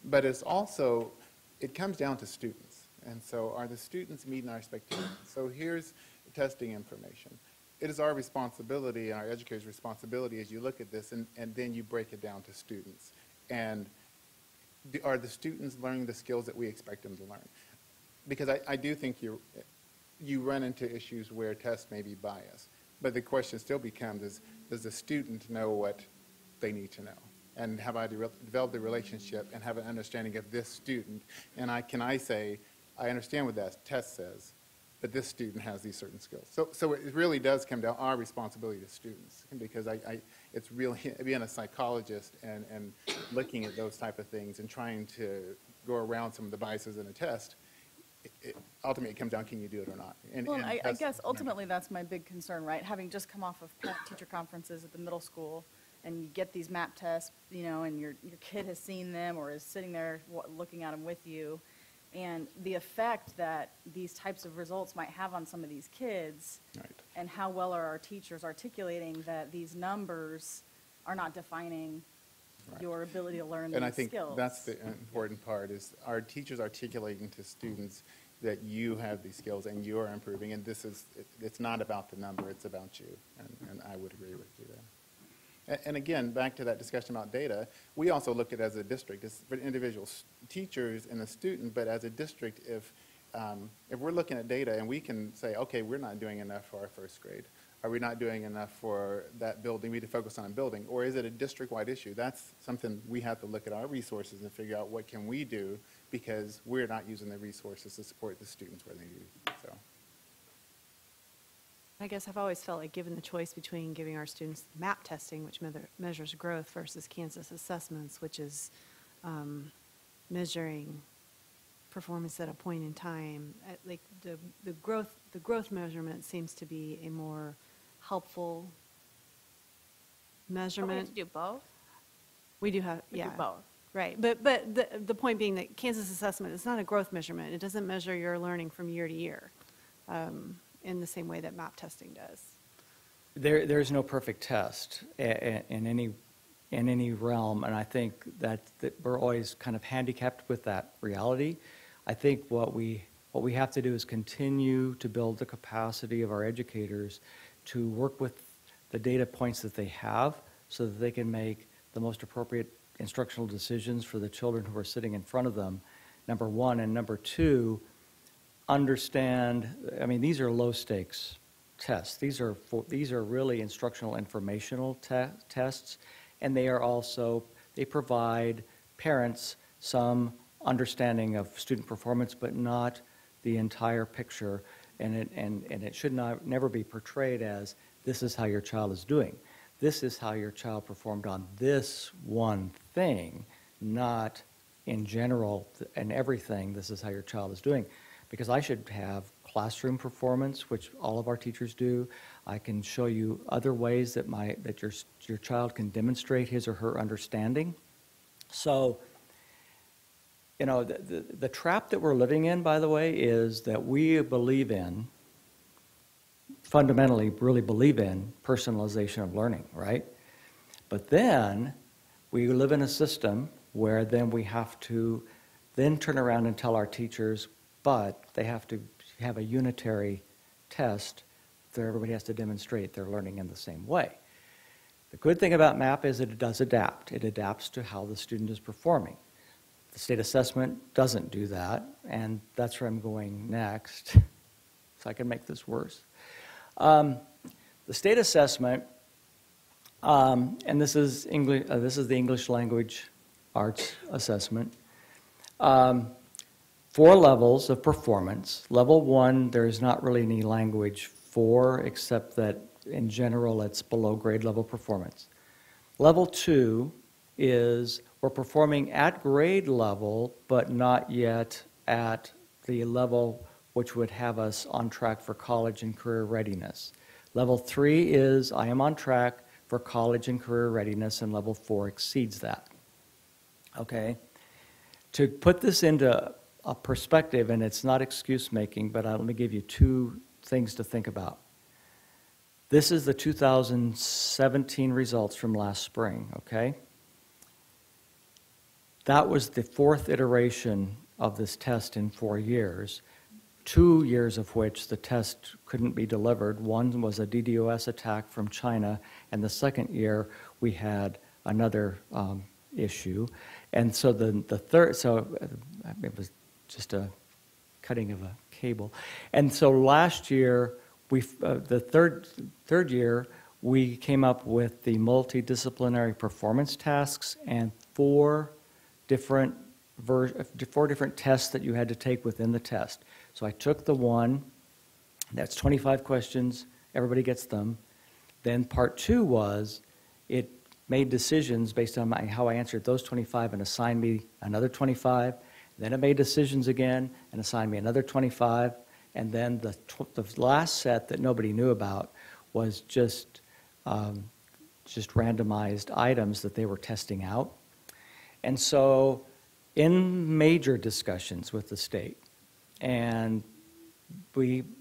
but it's also, it comes down to students. And so are the students meeting our expectations? So here's testing information. It is our responsibility and our educators' responsibility as you look at this and then you break it down to students. And are the students learning the skills that we expect them to learn? Because I do think you run into issues where tests may be biased. But the question still becomes is, does the student know what they need to know? And have I developed the relationship and have an understanding of this student? And can I say, I understand what that test says, but this student has these certain skills. So it really does come down our responsibility to students, because it's really being a psychologist and looking at those type of things and trying to go around some of the biases in a test. Ultimately, it comes down, can you do it or not? Well, And I that's- guess ultimately that's my big concern, right? Having just come off of teacher conferences at the middle school, and you get these map tests, you know, and your kid has seen them or is sitting there looking at them with you, and the effect that these types of results might have on some of these kids, Right. and how well are our teachers articulating that these numbers are not defining Right. your ability to learn And I these think skills. that's the important part, is our teachers articulating to students that you have these skills and you are improving, and it's not about the number, it's about you, and I would agree with you there. And again, back to that discussion about data, we also look at it as a district. It's for individual teachers and the student, but as a district, if we're looking at data and we can say, okay, we're not doing enough for our first grade, are we not doing enough for that building? We need to focus on a building. Or is it a district-wide issue? That's something we have to look at our resources and figure out what can we do, because we're not using the resources to support the students where they need it. So, I guess I've always felt like, given the choice between giving our students map testing, which measures growth, versus Kansas assessments, which is measuring performance at a point in time, like the growth measurement seems to be a more helpful But we have measurement. to do both? We do have, We do yeah. both. Right, but the point being that Kansas assessment is not a growth measurement. It doesn't measure your learning from year to year in the same way that map testing does. There's no perfect test in any realm, and I think that we're always kind of handicapped with that reality. I think what we have to do is continue to build the capacity of our educators to work with the data points that they have so that they can make the most appropriate instructional decisions for the children who are sitting in front of them, number one. And number two, understand, I mean, these are low-stakes tests. These are really instructional informational tests, and they are also, they provide parents some understanding of student performance, but not the entire picture, and it should never be portrayed as, this is how your child is doing. This is how your child performed on this one thing, not in general and everything, this is how your child is doing. Because I should have classroom performance, which all of our teachers do. I can show you other ways that your child can demonstrate his or her understanding. So, you know, the trap that we're living in, by the way, is that we believe in, fundamentally really believe in personalization of learning, right? But then we live in a system where then we have to then turn around and tell our teachers, but they have to have a unitary test that everybody has to demonstrate they're learning in the same way. The good thing about MAP is that it does adapt. It adapts to how the student is performing. The state assessment doesn't do that, and that's where I'm going next, so I can make this worse. The state assessment, and this is English. This is the English language arts assessment. 4 levels of performance. Level 1, there is not really any language for, except that in general it's below grade level performance. Level 2 is we're performing at grade level, but not yet at the level which would have us on track for college and career readiness. Level 3 is I am on track for college and career readiness, and level 4 exceeds that. Okay? To put this into a perspective, and it's not excuse-making, but let me give you two things to think about. This is the 2017 results from last spring, okay? That was the fourth iteration of this test in 4 years, 2 years of which the test couldn't be delivered. One was a DDoS attack from China, and the second year we had another issue. And so the third, so it was just a cutting of a cable. And so last year, the third year, we came up with the multidisciplinary performance tasks and four different tests that you had to take within the test. So I took the one, that's 25 questions, everybody gets them. Then part 2 was, it made decisions based on how I answered those 25 and assigned me another 25. Then it made decisions again and assigned me another 25. And then the last set that nobody knew about was just randomized items that they were testing out. And so in major discussions with the state, and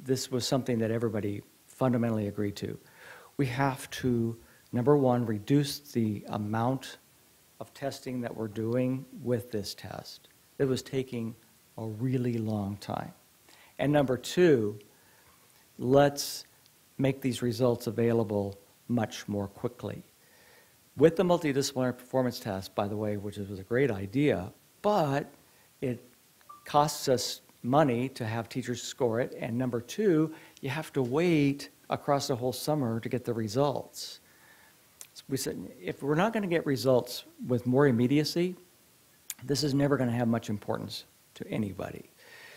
this was something that everybody fundamentally agreed to, we have to, number one, reduce the amount of testing that we're doing with this test. It was taking a really long time. And number two, let's make these results available much more quickly. With the multidisciplinary performance test, by the way, which was a great idea, but it costs us money to have teachers score it, and number two, you have to wait across the whole summer to get the results. So we said, if we're not going to get results with more immediacy, this is never going to have much importance to anybody.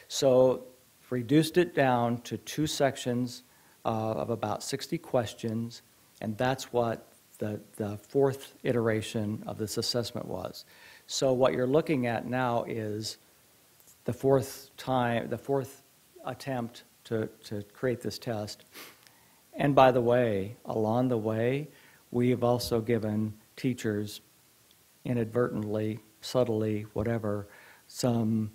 So reduced it down to 2 sections of about 60 questions, and that's what the fourth iteration of this assessment was. So what you're looking at now is the fourth attempt to create this test. And by the way, along the way, we have also given teachers inadvertently, subtly, whatever, some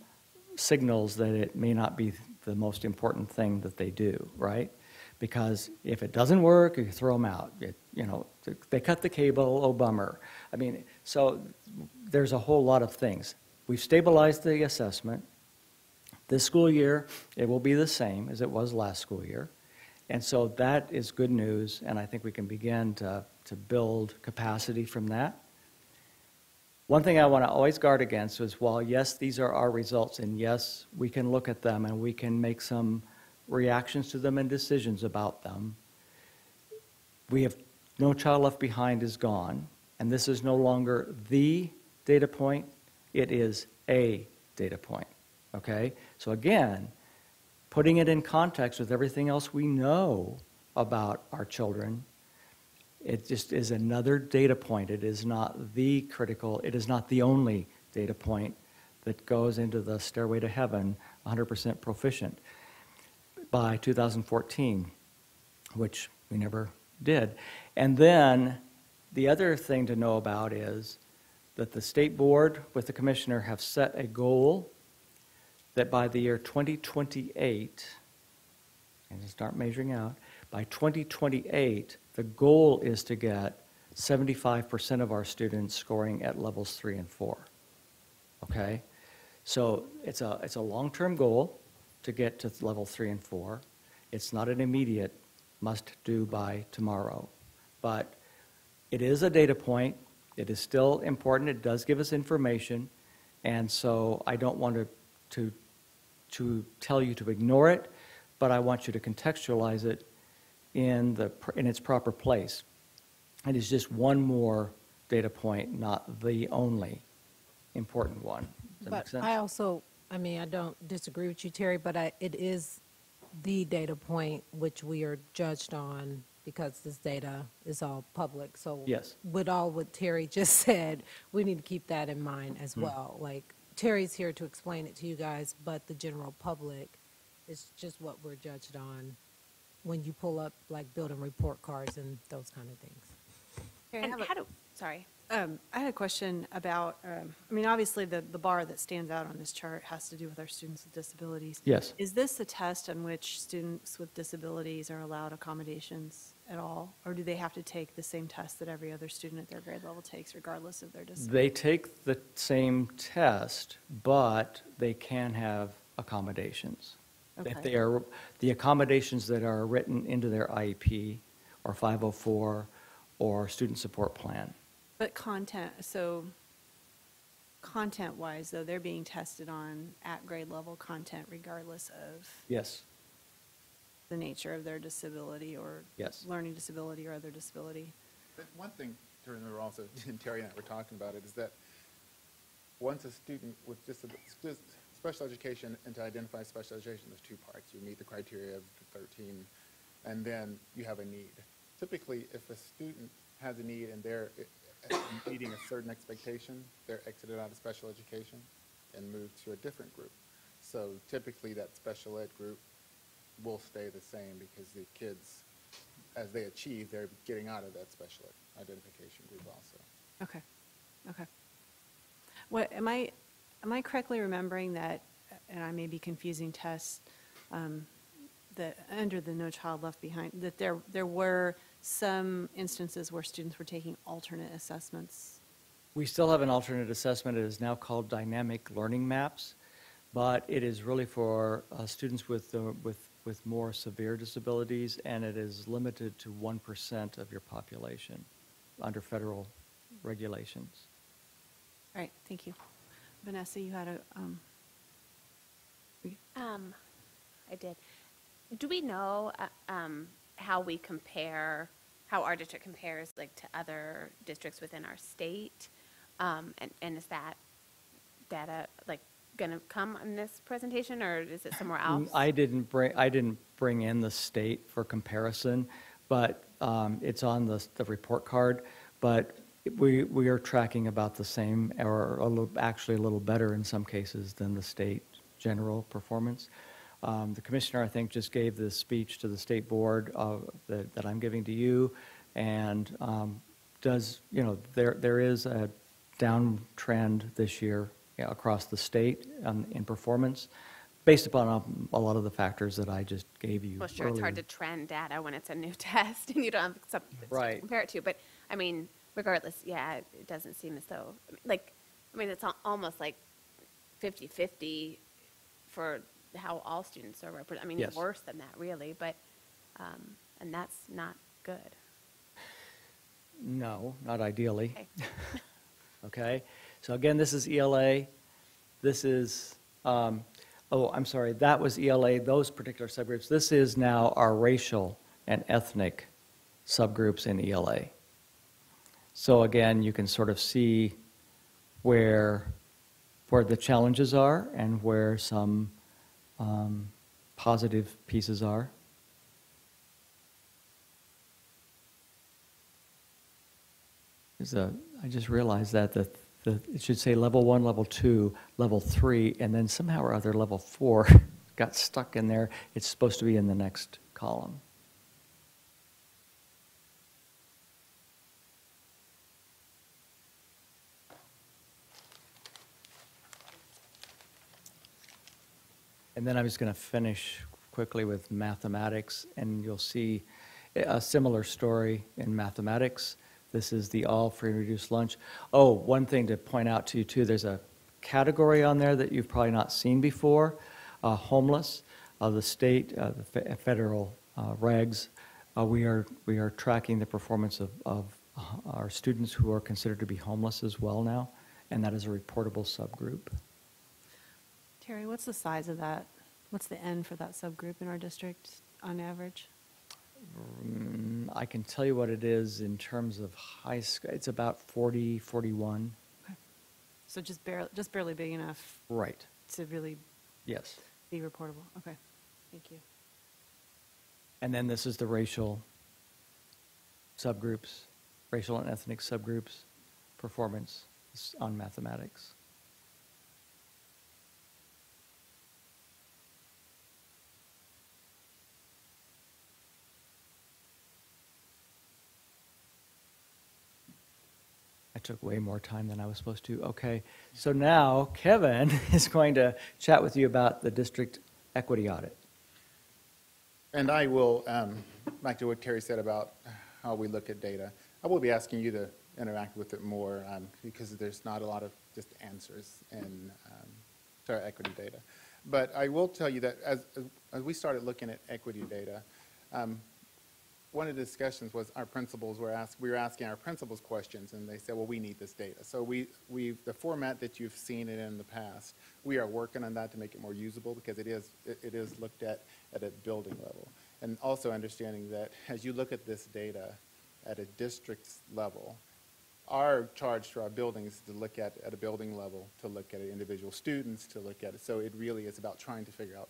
signals that it may not be the most important thing that they do, right? Because if it doesn't work, you throw them out. They cut the cable, oh bummer. I mean, so there's a whole lot of things. We've stabilized the assessment. This school year, it will be the same as it was last school year. And so that is good news, and I think we can begin to build capacity from that. One thing I want to always guard against is, while yes, these are our results, and yes, we can look at them and we can make some reactions to them and decisions about them, we have No Child Left Behind is gone, and this is no longer the data point, it is a data point, okay? So again, putting it in context with everything else we know about our children, it just is another data point. It is not the critical, it is not the only data point that goes into the stairway to heaven 100% proficient by 2014, which we never did. And then the other thing to know about is that the state board with the commissioner have set a goal that by the year 2028, and start measuring out, by 2028, the goal is to get 75% of our students scoring at levels 3 and 4. Okay? So it's a long-term goal to get to level 3 and 4. It's not an immediate must-do by tomorrow. But it is a data point. It is still important. It does give us information. And so I don't want to tell you to ignore it, but I want you to contextualize it in its proper place. It is just one more data point, not the only important one. Does that make sense? I also, I don't disagree with you, Terry, but it is the data point which we are judged on because this data is all public. So Yes. with all what Terry just said, we need to keep that in mind as well. Like, Terry's here to explain it to you guys, but the general public is just what we're judged on when you pull up like building report cards and those kind of things. Terry, I And have a- how do, sorry. I had a question about, I mean, obviously, the bar that stands out on this chart has to do with our students with disabilities. Yes. Is this a test on which students with disabilities are allowed accommodations at all? Or do they have to take the same test that every other student at their grade level takes regardless of their disability? They take the same test, but they can have accommodations. If Okay. they are, the accommodations that are written into their IEP or 504 or student support plan. But content-wise, though, they're being tested on at grade level content regardless of Yes, the nature of their disability or Yes. learning disability or other disability. But one thing, Terry, we were also, and Terry and I were talking about it, is that once a student with special education, and to identify special education, there's two parts. You meet the criteria of the 13, and then you have a need. Typically, if a student has a need and they're meeting a certain expectation, they're exited out of special education and moved to a different group. So typically, that special ed group will stay the same because the kids, as they achieve, they're getting out of that special ed identification group also. Okay, okay. What, am I correctly remembering that, and I may be confusing tests, that under the No Child Left Behind, that there were some instances where students were taking alternate assessments? we still have an alternate assessment. It is now called dynamic learning maps, but it is really for students with more severe disabilities, and it is limited to 1% of your population under federal regulations. All right, thank you. Vanessa, you had a, I did. Do we know how we compare, how our district compares like to other districts within our state? And is that data like going to come in this presentation, or is it somewhere else? I didn't bring in the state for comparison, but it's on the report card. But we are tracking about the same, or actually a little better in some cases than the state general performance. The commissioner, I think, just gave this speech to the state board that I'm giving to you, and there is a downtrend this year across the state in performance, based upon a lot of the factors that I just gave you Well, sure, it's hard to earlier. trend data when it's a new test and you don't have something to Right. compare it to. But I mean, regardless, yeah, it doesn't seem as though, it's almost like 50-50 for how all students are represented. I mean, Yes. worse than that, really, but, and that's not good. No, not ideally. Okay. Okay, so again, this is ELA. This is, I'm sorry, that was ELA, those particular subgroups. This is now our racial and ethnic subgroups in ELA. So again, you can sort of see where the challenges are and where some positive pieces are. I just realized that it should say level 1, level 2, level 3, and then somehow or other level 4 got stuck in there. It's supposed to be in the next column. And then I'm just going to finish quickly with mathematics, and you'll see a similar story in mathematics. This is the all free and reduced lunch. Oh, one thing to point out to you too, there's a category on there that you've probably not seen before, homeless. The state, the federal regs, we are tracking the performance of our students who are considered to be homeless as well now, and that is a reportable subgroup. Terry, what's the size of that? What's the N for that subgroup in our district on average? I can tell you what it is in terms of high school. It's about 40, 41. So just barely big enough Right. to really Yes. be reportable. Okay, thank you. And then this is the racial subgroups, racial and ethnic subgroups, performance on mathematics. I took way more time than I was supposed to. Okay, so now Kevin is going to chat with you about the district equity audit. And I will, back to what Terry said about how we look at data, I will be asking you to interact with it more because there's not a lot of just answers to our equity data. But I will tell you that as we started looking at equity data, one of the discussions was our principals we were asking our principals questions, and they said, well, we need this data. So the format that you've seen it in the past, we are working on that to make it more usable because it is looked at a building level. And also understanding that as you look at this data at a district level, our charge to our buildings is to look at a building level, to look at individual students, to look at it. So it really is about trying to figure out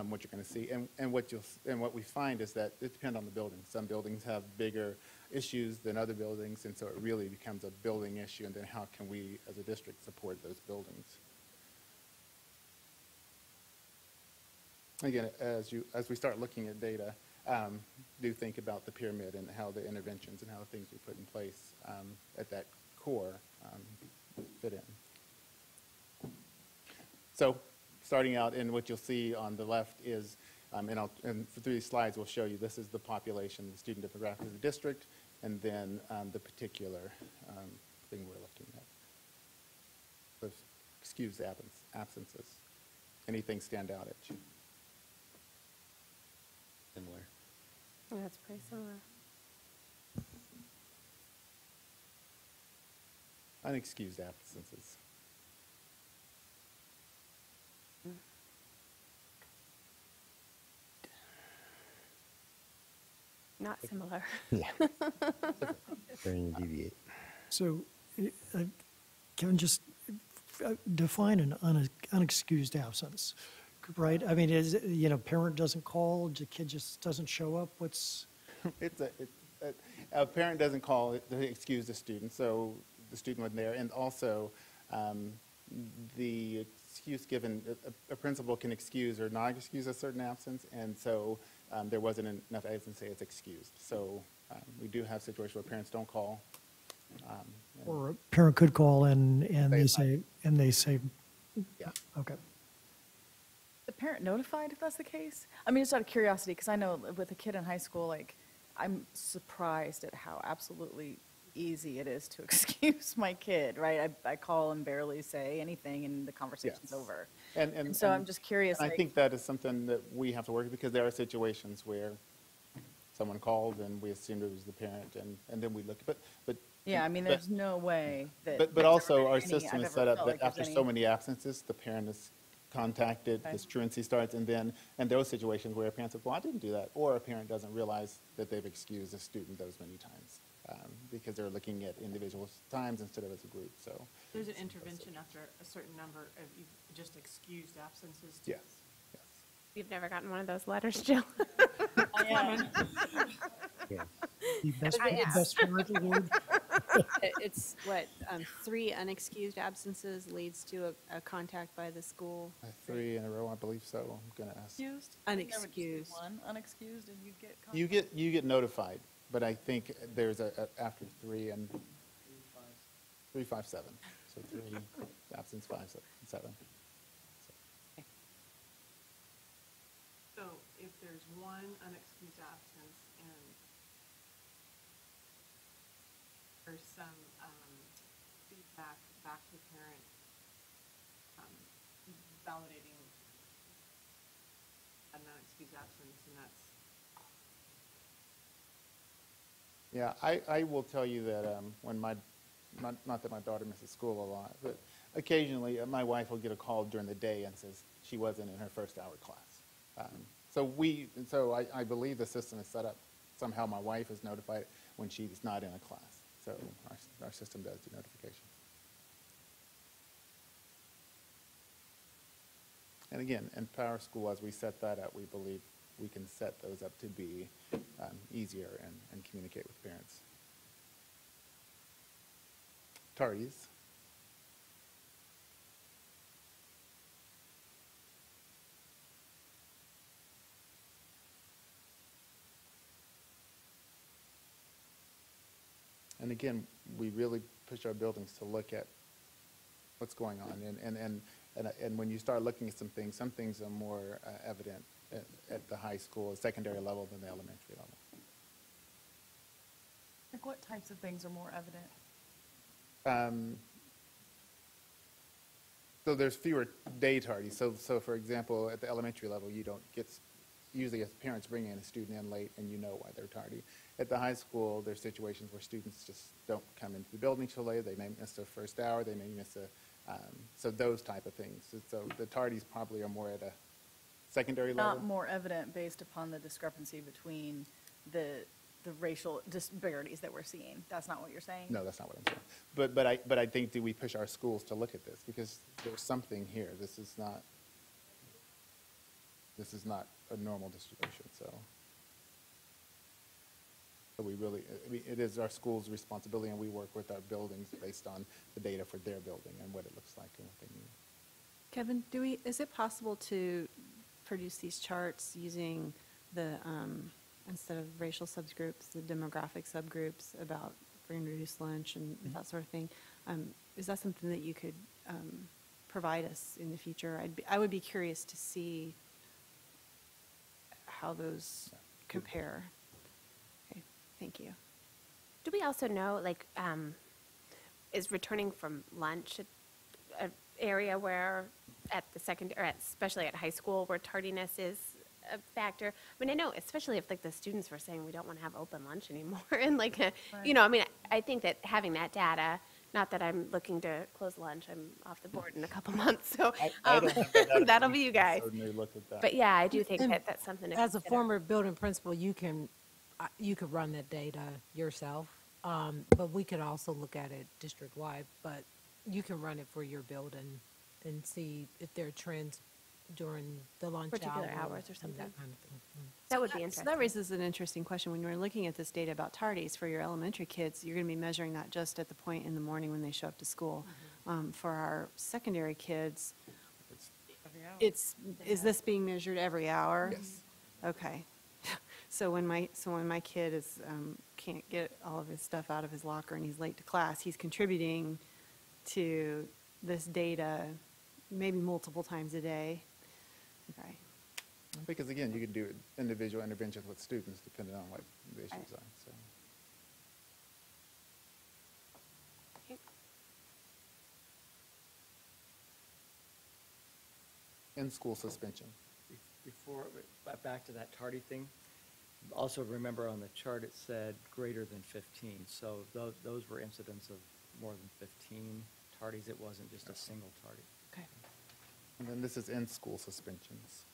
what you're going to see. And what we find is that it depends on the building. Some buildings have bigger issues than other buildings, and so it really becomes a building issue, and then how can we, as a district, support those buildings? Again, as we start looking at data, do think about the pyramid and how the interventions and how the things we put in place at that core fit in. So, starting out, and what you'll see on the left is, and for 3 slides we'll show you, this is the population, the student demographics of the district, and then the particular thing we're looking at. So excuse absences. Anything stand out at you? Similar. That's pretty similar. Unexcused absences. Not similar. Yeah. Starting to deviate. So, Kevin, just define an unexcused absence, right? I mean, parent doesn't call, the kid just doesn't show up, what's? A parent doesn't call it to excuse the student, so the student wasn't there. And also, the excuse given, a principal can excuse or not excuse a certain absence, and so there wasn't enough evidence to say it's excused. So we do have situations where parents don't call. Or a parent could call and they say say, Yeah. okay. The parent notified if that's the case? I mean, just out of curiosity, because I know with a kid in high school, like, I'm surprised at how absolutely easy it is to excuse my kid, right? I call and barely say anything, and the conversation's Yes. over. And So I'm just curious, I like, think that is something that we have to work with, because there are situations where someone called and we assumed it was the parent, and then we look, but. yeah, I mean, but- there's no way that. But there's also, ever our been any- system I've is ever set up felt that like there's after any- so many absences, the parent is contacted, Okay. this truancy starts, and there are situations where a parent says, well, I didn't do that, or a parent doesn't realize that they've excused a student those many times, because they're looking at individual times instead of as a group, so. There's an intervention after a certain number of just excused absences. too. Yes, yes. You've never gotten one of those letters, Jill? Yeah. The best parent award? It's what, 3 unexcused absences leads to a contact by the school. 3 in a row, I believe so, I'm gonna ask. Excused? Unexcused. One unexcused, and you get. You get notified, but I think there's after 3 and 3, 5, 7. So 3 absence, 5, 7. So if there's one unexcused absence and there's some feedback back to the parent validating an unexcused absence, and that's. Yeah, I will tell you that when not that my daughter misses school a lot, but occasionally my wife will get a call during the day and says she wasn't in her first hour class. So I believe the system is set up, somehow my wife is notified when she's not in a class. So our system does the notification. And again, in Power School, as we set that up, we believe we can set those up to be easier and communicate with parents tardies. And again, we really push our buildings to look at what's going on. And when you start looking at some things are more evident at the high school, secondary level than the elementary level. Like what types of things are more evident? So there's fewer day tardies. So for example, at the elementary level, you don't get, usually if parents bring in a student in late and you know why they're tardy. At the high school, there's situations where students just don't come into the building till late. They may miss their first hour. They may miss so those type of things. So the tardies probably are more at a secondary level. Not more evident based upon the discrepancy between the racial disparities that we're seeing. That's not what you're saying? No, that's not what I'm saying. But I think that we push our schools to look at this because there's something here. This is not a normal distribution. So we really, it is our school's responsibility, and we work with our buildings based on the data for their building and what it looks like and what they need. Kevin, is it possible to produce these charts using the, instead of racial subgroups, the demographic subgroups about free and reduced lunch and that sort of thing? Is that something that you could provide us in the future? I would be curious to see how those compare. Okay, thank you. Do we also know, like, is returning from lunch an area where at the secondary, or especially at high school, where tardiness is a factor? I mean, I know, especially if like the students were saying we don't want to have open lunch anymore, and like, you know, I mean, I think that having that data. Not that I'm looking to close lunch. I'm off the board in a couple months, so I don't have that data. that'll be you guys. Certainly look at that. But yeah, I do think that that's something to As a consider. former building principal, you could run that data yourself, but we could also look at it district-wide, but you can run it for your building and see if there are trends during the lunch Particular hour hours or and something. that kind of thing. That would be So interesting. that raises an interesting question. When you're looking at this data about tardies for your elementary kids, you're going to be measuring that just at the point in the morning when they show up to school. For our secondary kids, is this being measured every hour? Yes. Okay. So when my kid is, can't get all of his stuff out of his locker and he's late to class, he's contributing to this data maybe multiple times a day. Okay. Because again, you can do individual interventions with students depending on what the issues are. So. In-school suspension. Before, back to that tardy thing, also remember on the chart it said greater than 15. So those were incidents of more than 15 tardies. It wasn't just a single tardy. Okay. And then this is in-school suspensions.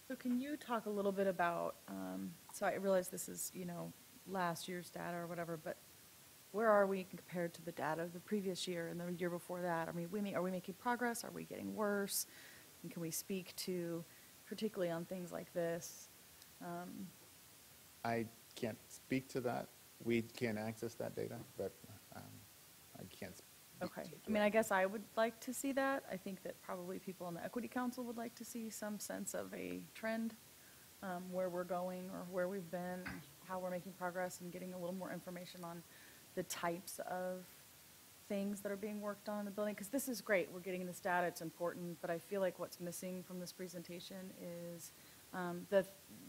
So can you talk a little bit about, so I realize this is, last year's data or whatever, but where are we compared to the data of the previous year and the year before that? I mean, are we making progress? Are we getting worse? And can we speak to, particularly on things like this? I can't speak to that. We can access that data, but I can't speak Okay. to I mean, it. I guess I would like to see that. I think that probably people on the Equity Council would like to see some sense of a trend, where we're going or where we've been, how we're making progress, and getting a little more information on the types of things that are being worked on in the building. Because this is great. We're getting this data. It's important. But I feel like what's missing from this presentation is the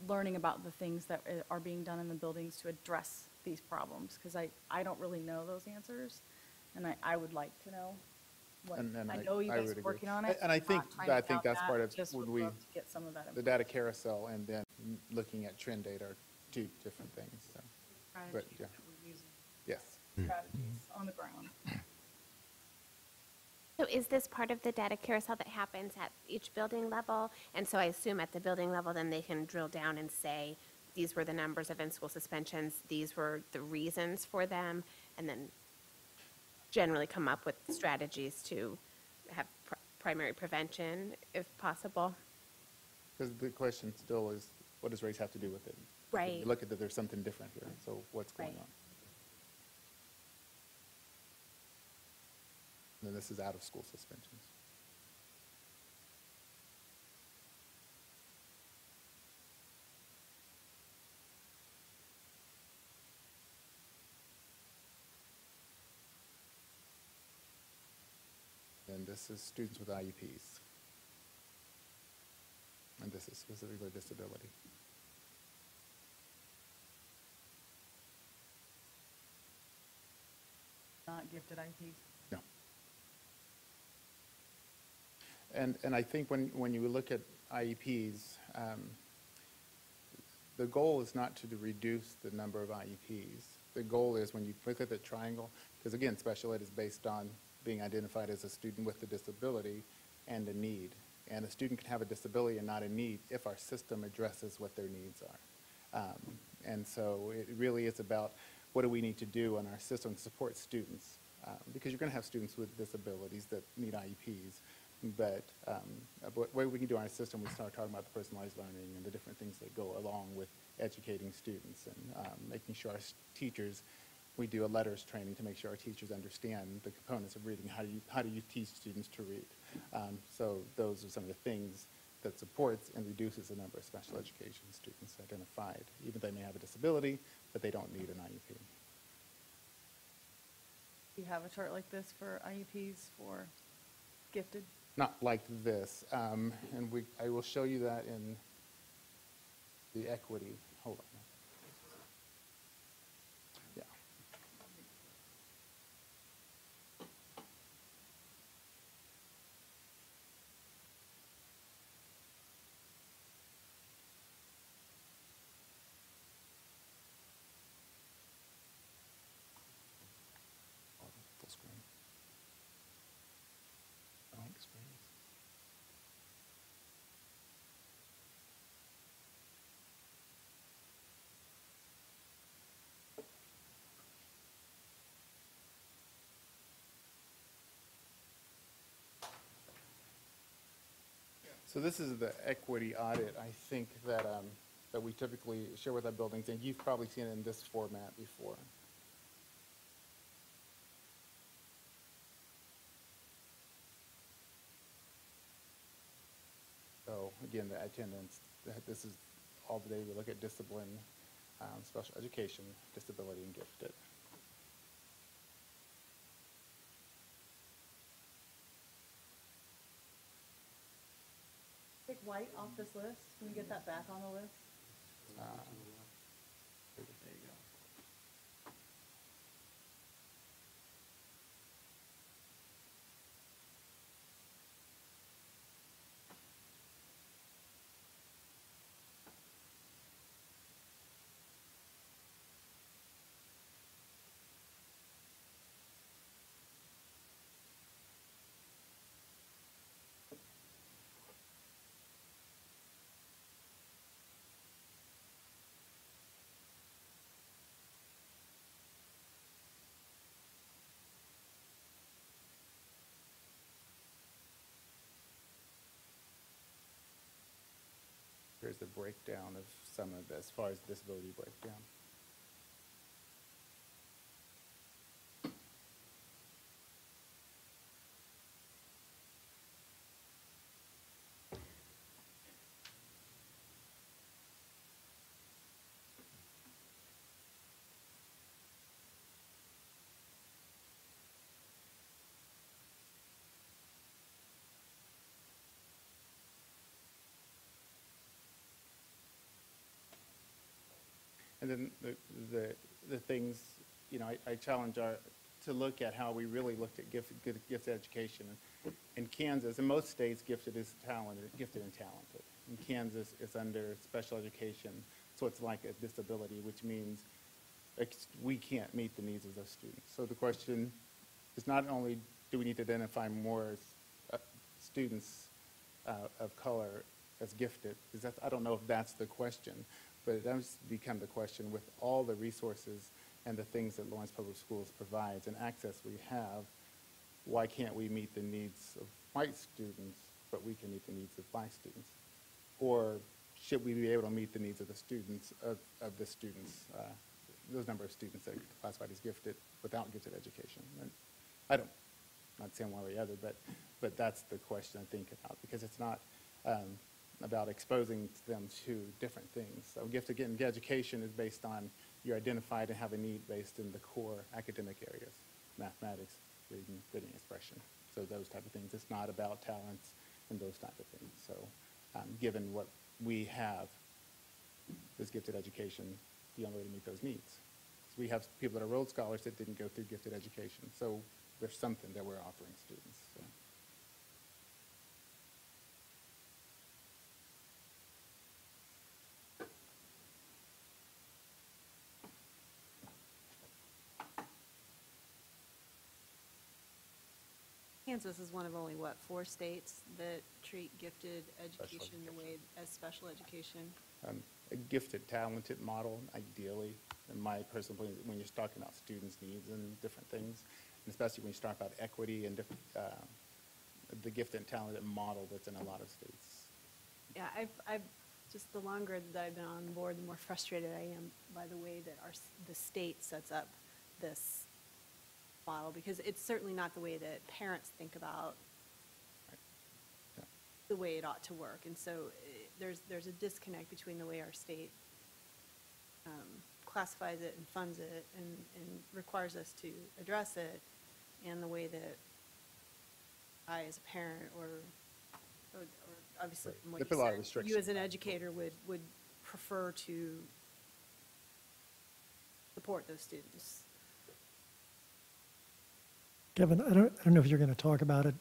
learning about the things that are being done in the buildings to address these problems. Because I don't really know those answers. And I would like to know what, And I know you I guys would are agree. working on it. And I I'm think, not trying to I think doubt that's that, part of, just would would we, love to get some of that the information. data carousel and then looking at trend data are two different things, so. But, yeah. Yes. Strategies on the ground. So is this part of the data carousel that happens at each building level? And so I assume at the building level, then they can drill down and say, these were the numbers of in-school suspensions, these were the reasons for them, and then generally come up with strategies to have primary prevention if possible. Because the question still is, what does race have to do with it? Right. You look at that, there's something different here, so what's going Right. on? And then this is out-of-school suspensions. And this is students with IEPs. And this is specifically disability. Not gifted IEPs. No. And I think when you look at IEPs, the goal is not to reduce the number of IEPs. The goal is when you look at the triangle, because again, special ed is based on being identified as a student with a disability and a need. And a student can have a disability and not a need if our system addresses what their needs are. And so it really is about what do we need to do in our system to support students? Because you're going to have students with disabilities that need IEPs. But what we can do in our system, we start talking about the personalized learning and the different things that go along with educating students and making sure our teachers, we do a letters training to make sure our teachers understand the components of reading. How do you teach students to read? So those are some of the things that supports and reduces the number of special education students identified, even though they may have a disability, but they don't need an IEP. Do you have a chart like this for IEPs for gifted? Not like this, and I will show you that in the equity. Hold on. Yeah. Full screen. Blank screen. So this is the equity audit, I think, that we typically share with our buildings, and you've probably seen it in this format before. So again, the attendance, this is all the day we look at discipline, special education, disability, and gifted. Take white off this list. Can we get that back on the list? There you go. Here's the breakdown of some of this, as far as disability breakdown. And then the things, you know, I challenge to look at how we really looked at gifted education. In Kansas, in most states, gifted and talented. In Kansas, it's under special education, so it's like a disability, which means we can't meet the needs of those students. So the question is not only do we need to identify more students of color as gifted, because I don't know if that's the question, but it does become the question with all the resources and the things that Lawrence Public Schools provides and access we have, why can't we meet the needs of white students, but we can meet the needs of black students? Or should we be able to meet the needs of the students, of the students, those number of students that are classified as gifted without gifted education? And I don't, not saying one way or the other, but that's the question I think about, because it's not about exposing them to different things. So gifted education is based on you're identified and have a need based in the core academic areas, mathematics, reading, expression. So those type of things. It's not about talents and those type of things. So given what we have, this gifted education, the only way to meet those needs. So we have people that are Rhodes Scholars that didn't go through gifted education. So there's something that we're offering students. So. Kansas is one of only, what, 4 states that treat gifted education the way as special education? A gifted, talented model, ideally, in my personal opinion, when you're talking about students' needs and different things, and especially when you talk about equity and different, the gifted and talented model that's in a lot of states. Yeah, I've just, the longer that I've been on board, the more frustrated I am by the way that the state sets up this model, because it's certainly not the way that parents think about Yeah. the way it ought to work. And so there's a disconnect between the way our state classifies it and funds it and requires us to address it, and the way that I, as a parent, or obviously Right. from what They you put a lot of said, restrictions you as an on it. educator would prefer to support those students. Kevin, I don't know if you're going to talk about it,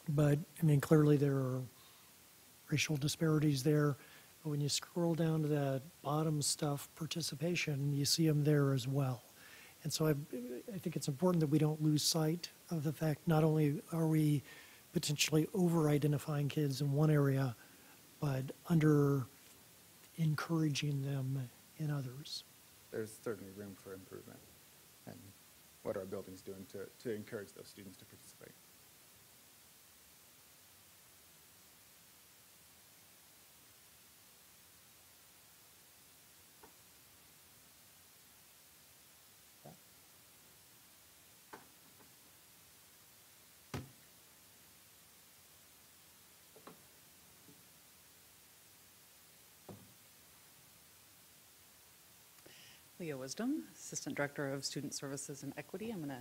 but, I mean, clearly there are racial disparities there. But when you scroll down to that bottom stuff, participation, you see them there as well. And so I think it's important that we don't lose sight of the fact not only are we potentially over-identifying kids in one area, but under-encouraging them in others. There's certainly room for improvement. And what are our buildings doing to encourage those students to participate? Leah Wisdom, Assistant Director of Student Services and Equity. I'm going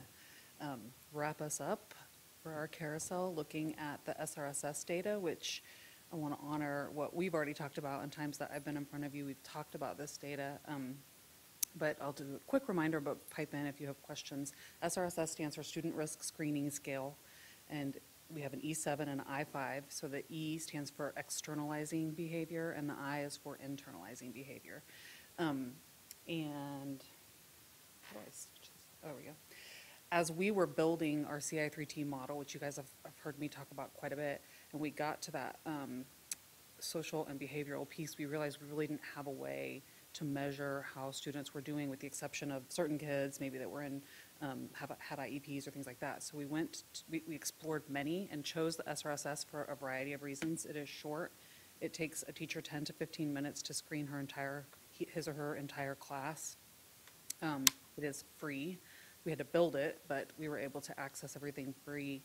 to wrap us up for our carousel looking at the SRSS data, which I want to honor what we've already talked about in times that I've been in front of you. We've talked about this data, but I'll do a quick reminder, but pipe in if you have questions. SRSS stands for Student Risk Screening Scale, and we have an E7 and an I5. So the E stands for externalizing behavior, and the I is for internalizing behavior. And how do I switch this? Oh, there we go. As we were building our CI3T model, which you guys have heard me talk about quite a bit, and we got to that social and behavioral piece, we realized we really didn't have a way to measure how students were doing, with the exception of certain kids maybe that were in had IEPs or things like that. So we explored many and chose the SRSS for a variety of reasons. It is short. It takes a teacher 10 to 15 minutes to screen his or her entire class. It is free. We had to build it, but we were able to access everything free,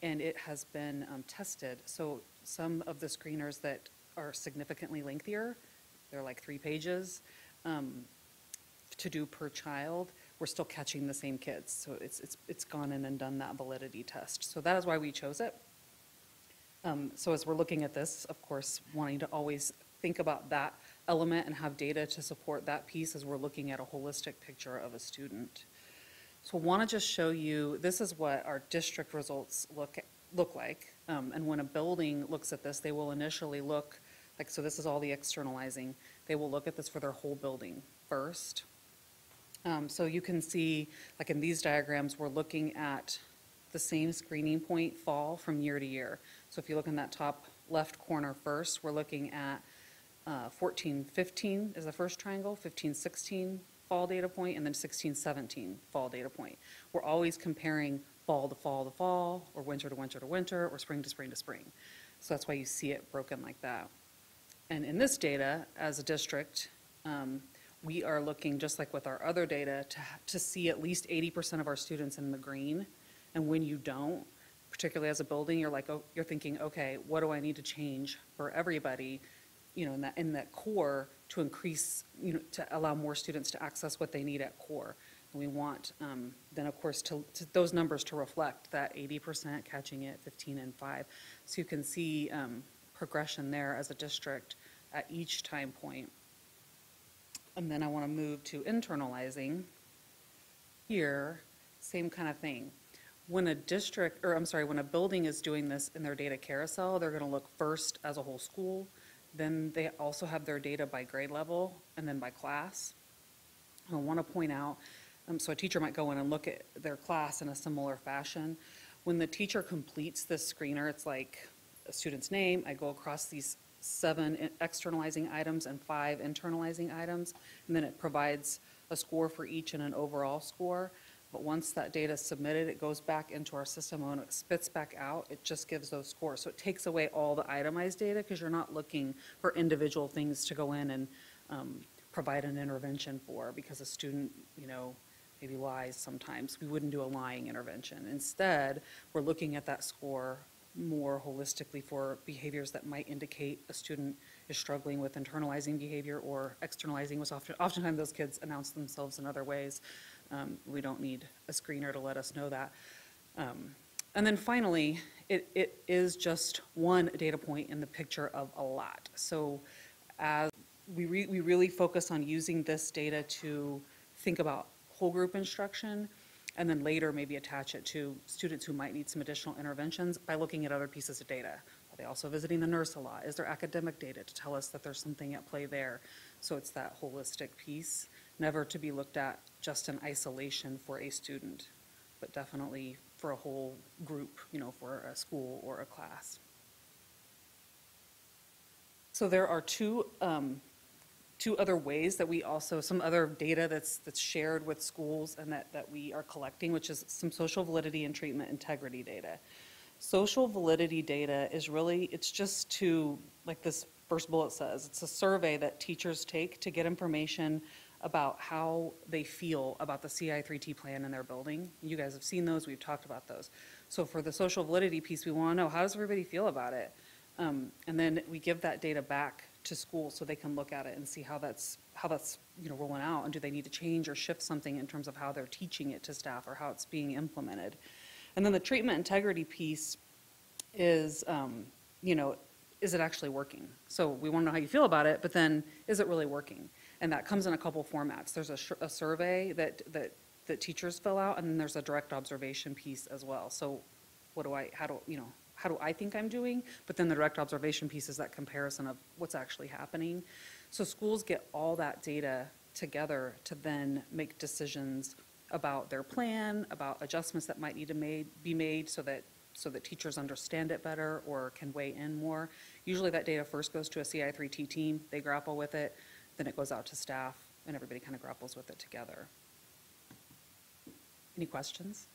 and it has been tested. So some of the screeners that are significantly lengthier, they're like 3 pages to do per child, we're still catching the same kids. So it's gone in and done that validity test. So that is why we chose it. So as we're looking at this, of course, wanting to always think about that element and have data to support that piece as we're looking at a holistic picture of a student. So I want to just show you, this is what our district results look like. And when a building looks at this, they will initially look, like, so this is all the externalizing. They will look at this for their whole building first. So you can see, like in these diagrams, we're looking at the same screening point fall from year to year. So if you look in that top left corner first, we're looking at 14-15 is the first triangle, 15-16 fall data point, and then 16-17 fall data point. We're always comparing fall to fall to fall, or winter to winter to winter, or spring to spring to spring. So that's why you see it broken like that. And in this data, as a district, we are looking, just like with our other data, to see at least 80% of our students in the green. And when you don't, particularly as a building, you're like, oh, you're thinking, okay, what do I need to change for everybody, in that core to increase, to allow more students to access what they need at core. And we want, then of course, to those numbers to reflect that 80% catching it, 15 and 5. So you can see progression there as a district at each time point. And then I want to move to internalizing. Here, same kind of thing. When when a building is doing this in their data carousel, they're going to look first as a whole school. Then they also have their data by grade level and then by class. I want to point out, so a teacher might go in and look at their class in a similar fashion. When the teacher completes this screener, it's like a student's name. I go across these 7 externalizing items and 5 internalizing items, and then it provides a score for each and an overall score. But once that data is submitted, it goes back into our system, and when it spits back out, it just gives those scores. So it takes away all the itemized data because you're not looking for individual things to go in and provide an intervention for, because a student, maybe lies sometimes. We wouldn't do a lying intervention. Instead, we're looking at that score more holistically for behaviors that might indicate a student is struggling with internalizing behavior or externalizing. Oftentimes those kids announce themselves in other ways. We don't need a screener to let us know that. And then finally, it is just one data point in the picture of a lot. So as we really focus on using this data to think about whole group instruction, and then later maybe attach it to students who might need some additional interventions by looking at other pieces of data. Are they also visiting the nurse a lot? Is there academic data to tell us that there's something at play there? So it's that holistic piece, never to be looked at just in isolation for a student, but definitely for a whole group, for a school or a class. So there are two other ways that we also, some other data that's shared with schools and that we are collecting, which is some social validity and treatment integrity data. Social validity data is really, it's just to, like this first bullet says, it's a survey that teachers take to get information about how they feel about the CI3T plan in their building. You guys have seen those, we've talked about those. So for the social validity piece, we want to know, how does everybody feel about it? And then we give that data back to schools so they can look at it and see how that's rolling out, and do they need to change or shift something in terms of how they're teaching it to staff or how it's being implemented. And then the treatment integrity piece is, is it actually working? So we want to know how you feel about it, but then is it really working? And that comes in a couple formats. There's a survey that teachers fill out, and then there's a direct observation piece as well. So how do I think I'm doing? But then the direct observation piece is that comparison of what's actually happening. So schools get all that data together to then make decisions about their plan, about adjustments that might need to be made so that teachers understand it better or can weigh in more. Usually that data first goes to a CI3T team, they grapple with it, then it goes out to staff, and everybody kind of grapples with it together. Any questions?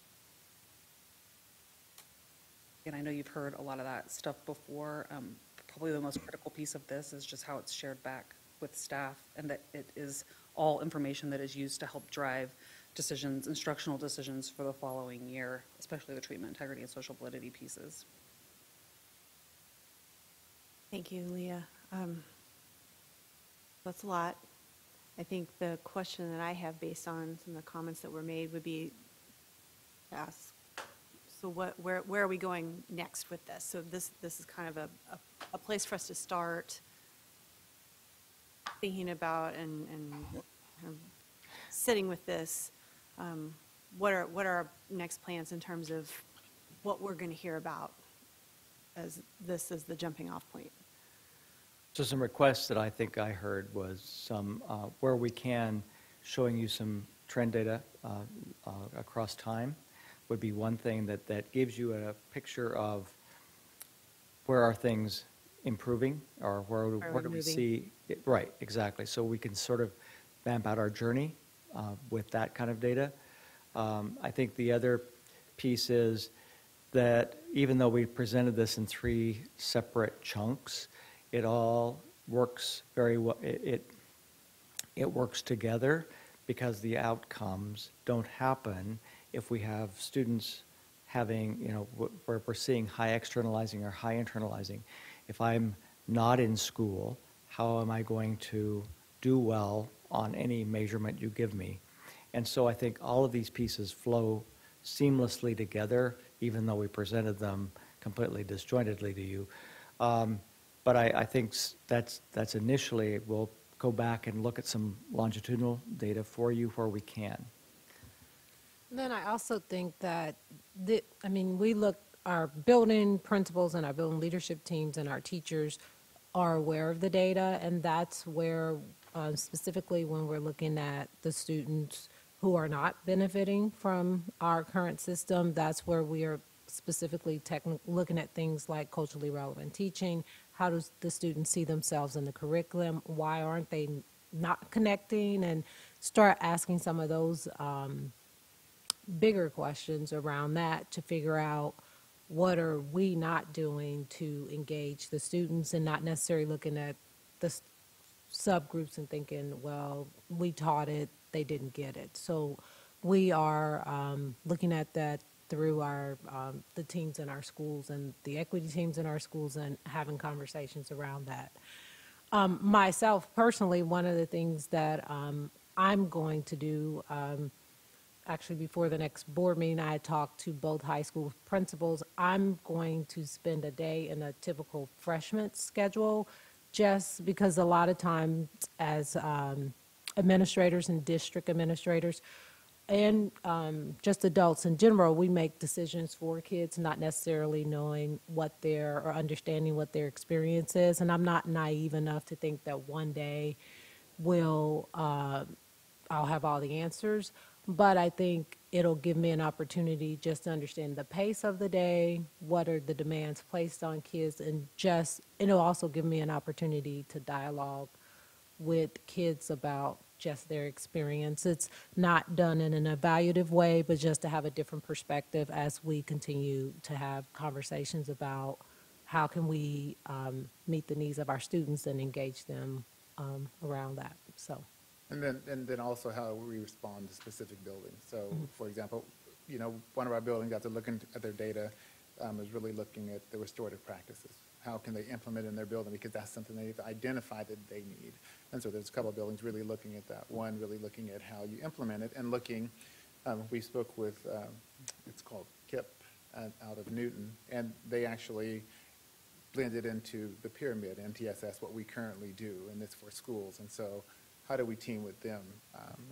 And I know you've heard a lot of that stuff before. Probably the most critical piece of this is just how it's shared back with staff, and that it is all information that is used to help drive decisions, instructional decisions for the following year, especially the treatment integrity and social validity pieces. Thank you, Leah. That's a lot. I think the question that I have based on some of the comments that were made would be to ask, so where are we going next with this? So this is kind of a place for us to start thinking about and kind of sitting with this. What are our next plans in terms of what we're going to hear about as this is the jumping off point? So some requests that I think I heard was some, where we can, showing you some trend data across time would be one thing that gives you a picture of where are things improving, or where do we see it, right, exactly. So we can sort of map out our journey with that kind of data. I think the other piece is that even though we presented this in 3 separate chunks, it all works very well, it works together because the outcomes don't happen if we have students having, where we're seeing high externalizing or high internalizing. If I'm not in school, how am I going to do well on any measurement you give me? And so I think all of these pieces flow seamlessly together, even though we presented them completely disjointedly to you. But I think that's initially, we'll go back and look at some longitudinal data for you where we can. Then I also think that, we look, our building principals and our building leadership teams and our teachers are aware of the data, and that's where, specifically when we're looking at the students who are not benefiting from our current system, that's where we are specifically looking at things like culturally relevant teaching. How does the student see themselves in the curriculum? Why aren't they not connecting? And start asking some of those bigger questions around that to figure out what are we not doing to engage the students, and not necessarily looking at the subgroups and thinking, well, we taught it, they didn't get it. So we are looking at that through our the teams in our schools and the equity teams in our schools, and having conversations around that. Myself personally, one of the things that I'm going to do, actually before the next board meeting, I talked to both high school principals. I'm going to spend a day in a typical freshman schedule, just because a lot of times as administrators and district administrators, and just adults in general, we make decisions for kids, not necessarily knowing or understanding what their experience is. And I'm not naive enough to think that one day I'll have all the answers. But I think it'll give me an opportunity just to understand the pace of the day, what are the demands placed on kids, and it'll also give me an opportunity to dialogue with kids about just their experience. It's not done in an evaluative way, but just to have a different perspective as we continue to have conversations about how can we meet the needs of our students and engage them around that. So. And then also how we respond to specific buildings. So, for example, one of our buildings, after looking at their data, is really looking at the restorative practices. How can they implement in their building? Because that's something they have to identify that they need. And so there's a couple of buildings really looking at that. One really looking at how you implement it, and looking, we spoke with, it's called KIP out of Newton, and they actually blended into the pyramid, MTSS, what we currently do, and it's for schools. And so how do we team with them,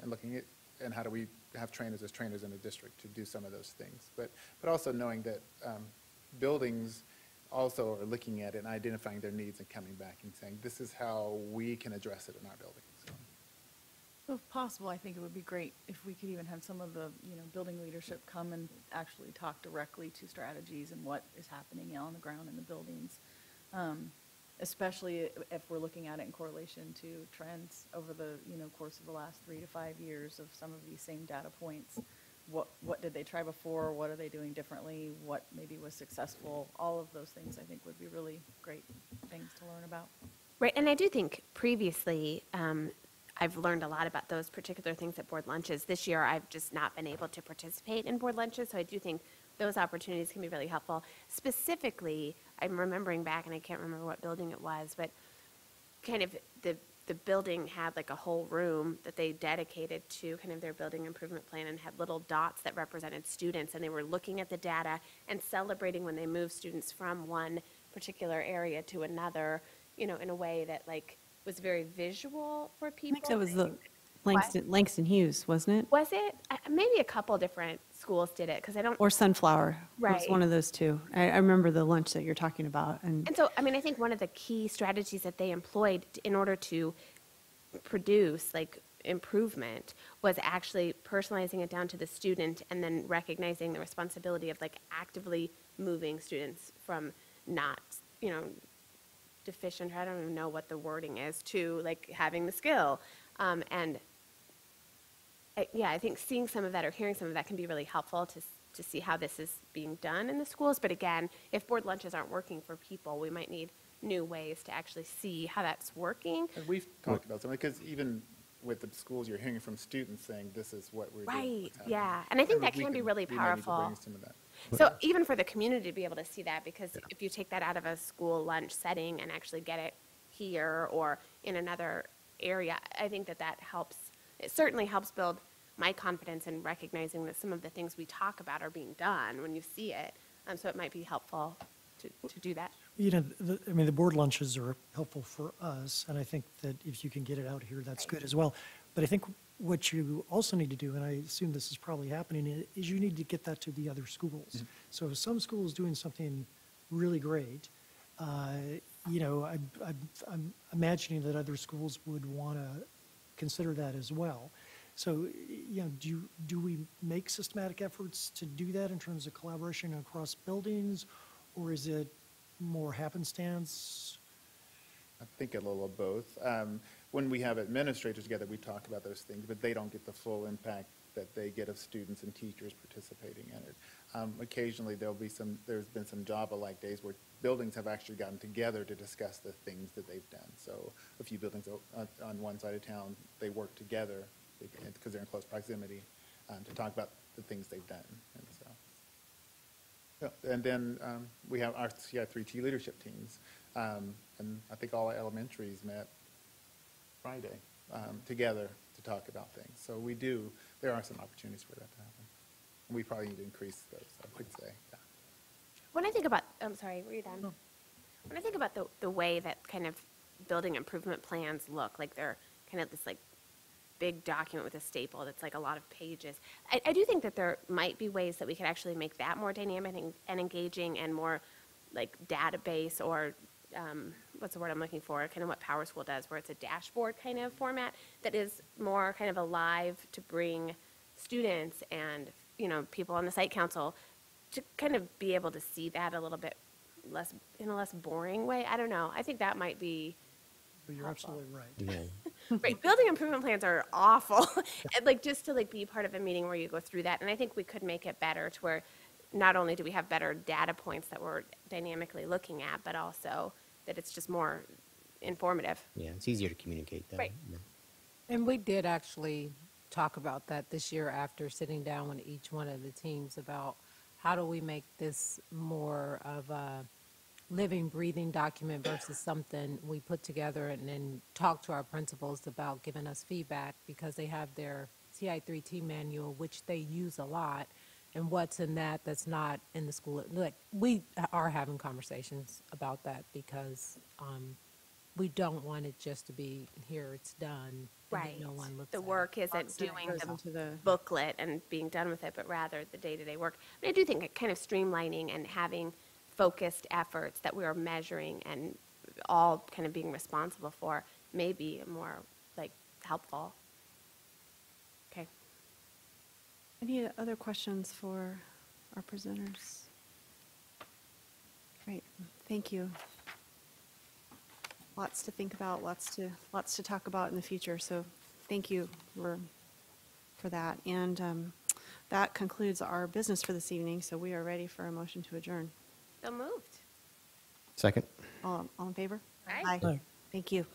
and looking at, and how do we have trainers as trainers in the district to do some of those things? But also knowing that buildings also are looking at it and identifying their needs and coming back and saying, this is how we can address it in our building. So if possible, I think it would be great if we could even have some of the, building leadership come and actually talk directly to strategies and what is happening on the ground in the buildings, especially if we're looking at it in correlation to trends over the, course of the last 3 to 5 years of some of these same data points. What did they try before? What are they doing differently? What maybe was successful? All of those things I think would be really great things to learn about. Right, and I do think previously I've learned a lot about those particular things at board lunches. This year I've just not been able to participate in board lunches, so I do think those opportunities can be really helpful. Specifically, I'm remembering back, and I can't remember what building it was, but kind of the building had like a whole room that they dedicated to kind of their building improvement plan, and had little dots that represented students, and they were looking at the data and celebrating when they moved students from one particular area to another, in a way that like was very visual for people. I think that was the Langston Hughes, wasn't it? Was it? Maybe a couple different schools did it, because I don't. Or Sunflower. It was Right. one of those two. I remember the lunch that you're talking about. And so, I think one of the key strategies that they employed in order to produce like improvement was actually personalizing it down to the student, and then recognizing the responsibility of like actively moving students from not, deficient, I don't even know what the wording is, to like having the skill. I think seeing some of that or hearing some of that can be really helpful to see how this is being done in the schools. But again, if board lunches aren't working for people, we might need new ways to actually see how that's working. And we've talked about something, because even with the schools, you're hearing from students saying, this is what we're doing. Right, what's happening. yeah. And I think that we can be can- really we may need to powerful. bring some of that. So even for the community to be able to see that, because if you take that out of a school lunch setting and actually get it here or in another area, I think that that helps. It certainly helps build my confidence in recognizing that some of the things we talk about are being done when you see it. So it might be helpful to do that. You know, I mean, the board lunches are helpful for us, and I think that if you can get it out here, that's good as well. But I think what you also need to do, and I assume this is probably happening, is you need to get that to the other schools. So if some school is doing something really great, you know, I'm imagining that other schools would want to consider that as well. So, you know, do we make systematic efforts to do that in terms of collaboration across buildings, or is it more happenstance? I think a little of both. When we have administrators together, we talk about those things, but they don't get the full impact that they get of students and teachers participating in it. Occasionally, there's been some Java-like days where buildings have actually gotten together to discuss the things that they've done. So a few buildings on one side of town, they work together because they're in close proximity to talk about the things they've done. And so. Yeah, and then we have our CI3T leadership teams, and I think all our elementaries met Friday together to talk about things. So there are some opportunities for that to happen. And we probably need to increase those, I would say. Yeah. When I think about, I'm sorry, were you done? When I think about the way that kind of building improvement plans look, like they're kind of this like big document with a staple that's like a lot of pages. I do think that there might be ways that we could actually make that more dynamic and engaging and more like database or what's the word I'm looking for, kind of what PowerSchool does, where it's a dashboard kind of format that is more kind of alive to bring students and, you know, people on the site council to kind of be able to see that a little bit less, in a less boring way. I don't know. I think that might be But you're absolutely right. Yeah. right. Building improvement plans are awful. And, like, just to like be part of a meeting where you go through that. And I think we could make it better to where not only do we have better data points that we're dynamically looking at, but also that it's just more informative. Yeah, it's easier to communicate that. Right. Yeah. And we did actually talk about that this year after sitting down with each one of the teams about how do we make this more of a living, breathing document versus something we put together and then talk to our principals about giving us feedback because they have their CI3T manual, which they use a lot, and what's in that that's not in the school. Like, we are having conversations about that because we don't want it just to be here, it's done. and Right. then no one looks The at it. work isn't doing goes the into the- booklet and being done with it, but rather the day-to-day work. But I do think kind of streamlining and having focused efforts that we are measuring and all kind of being responsible for may be more like helpful. Okay. Any other questions for our presenters? Great, thank you. Lots to think about, lots to talk about in the future, so thank you for that. And that concludes our business for this evening, so we are ready for a motion to adjourn. So moved. Second? All in favor? Aye. Aye. Thank you.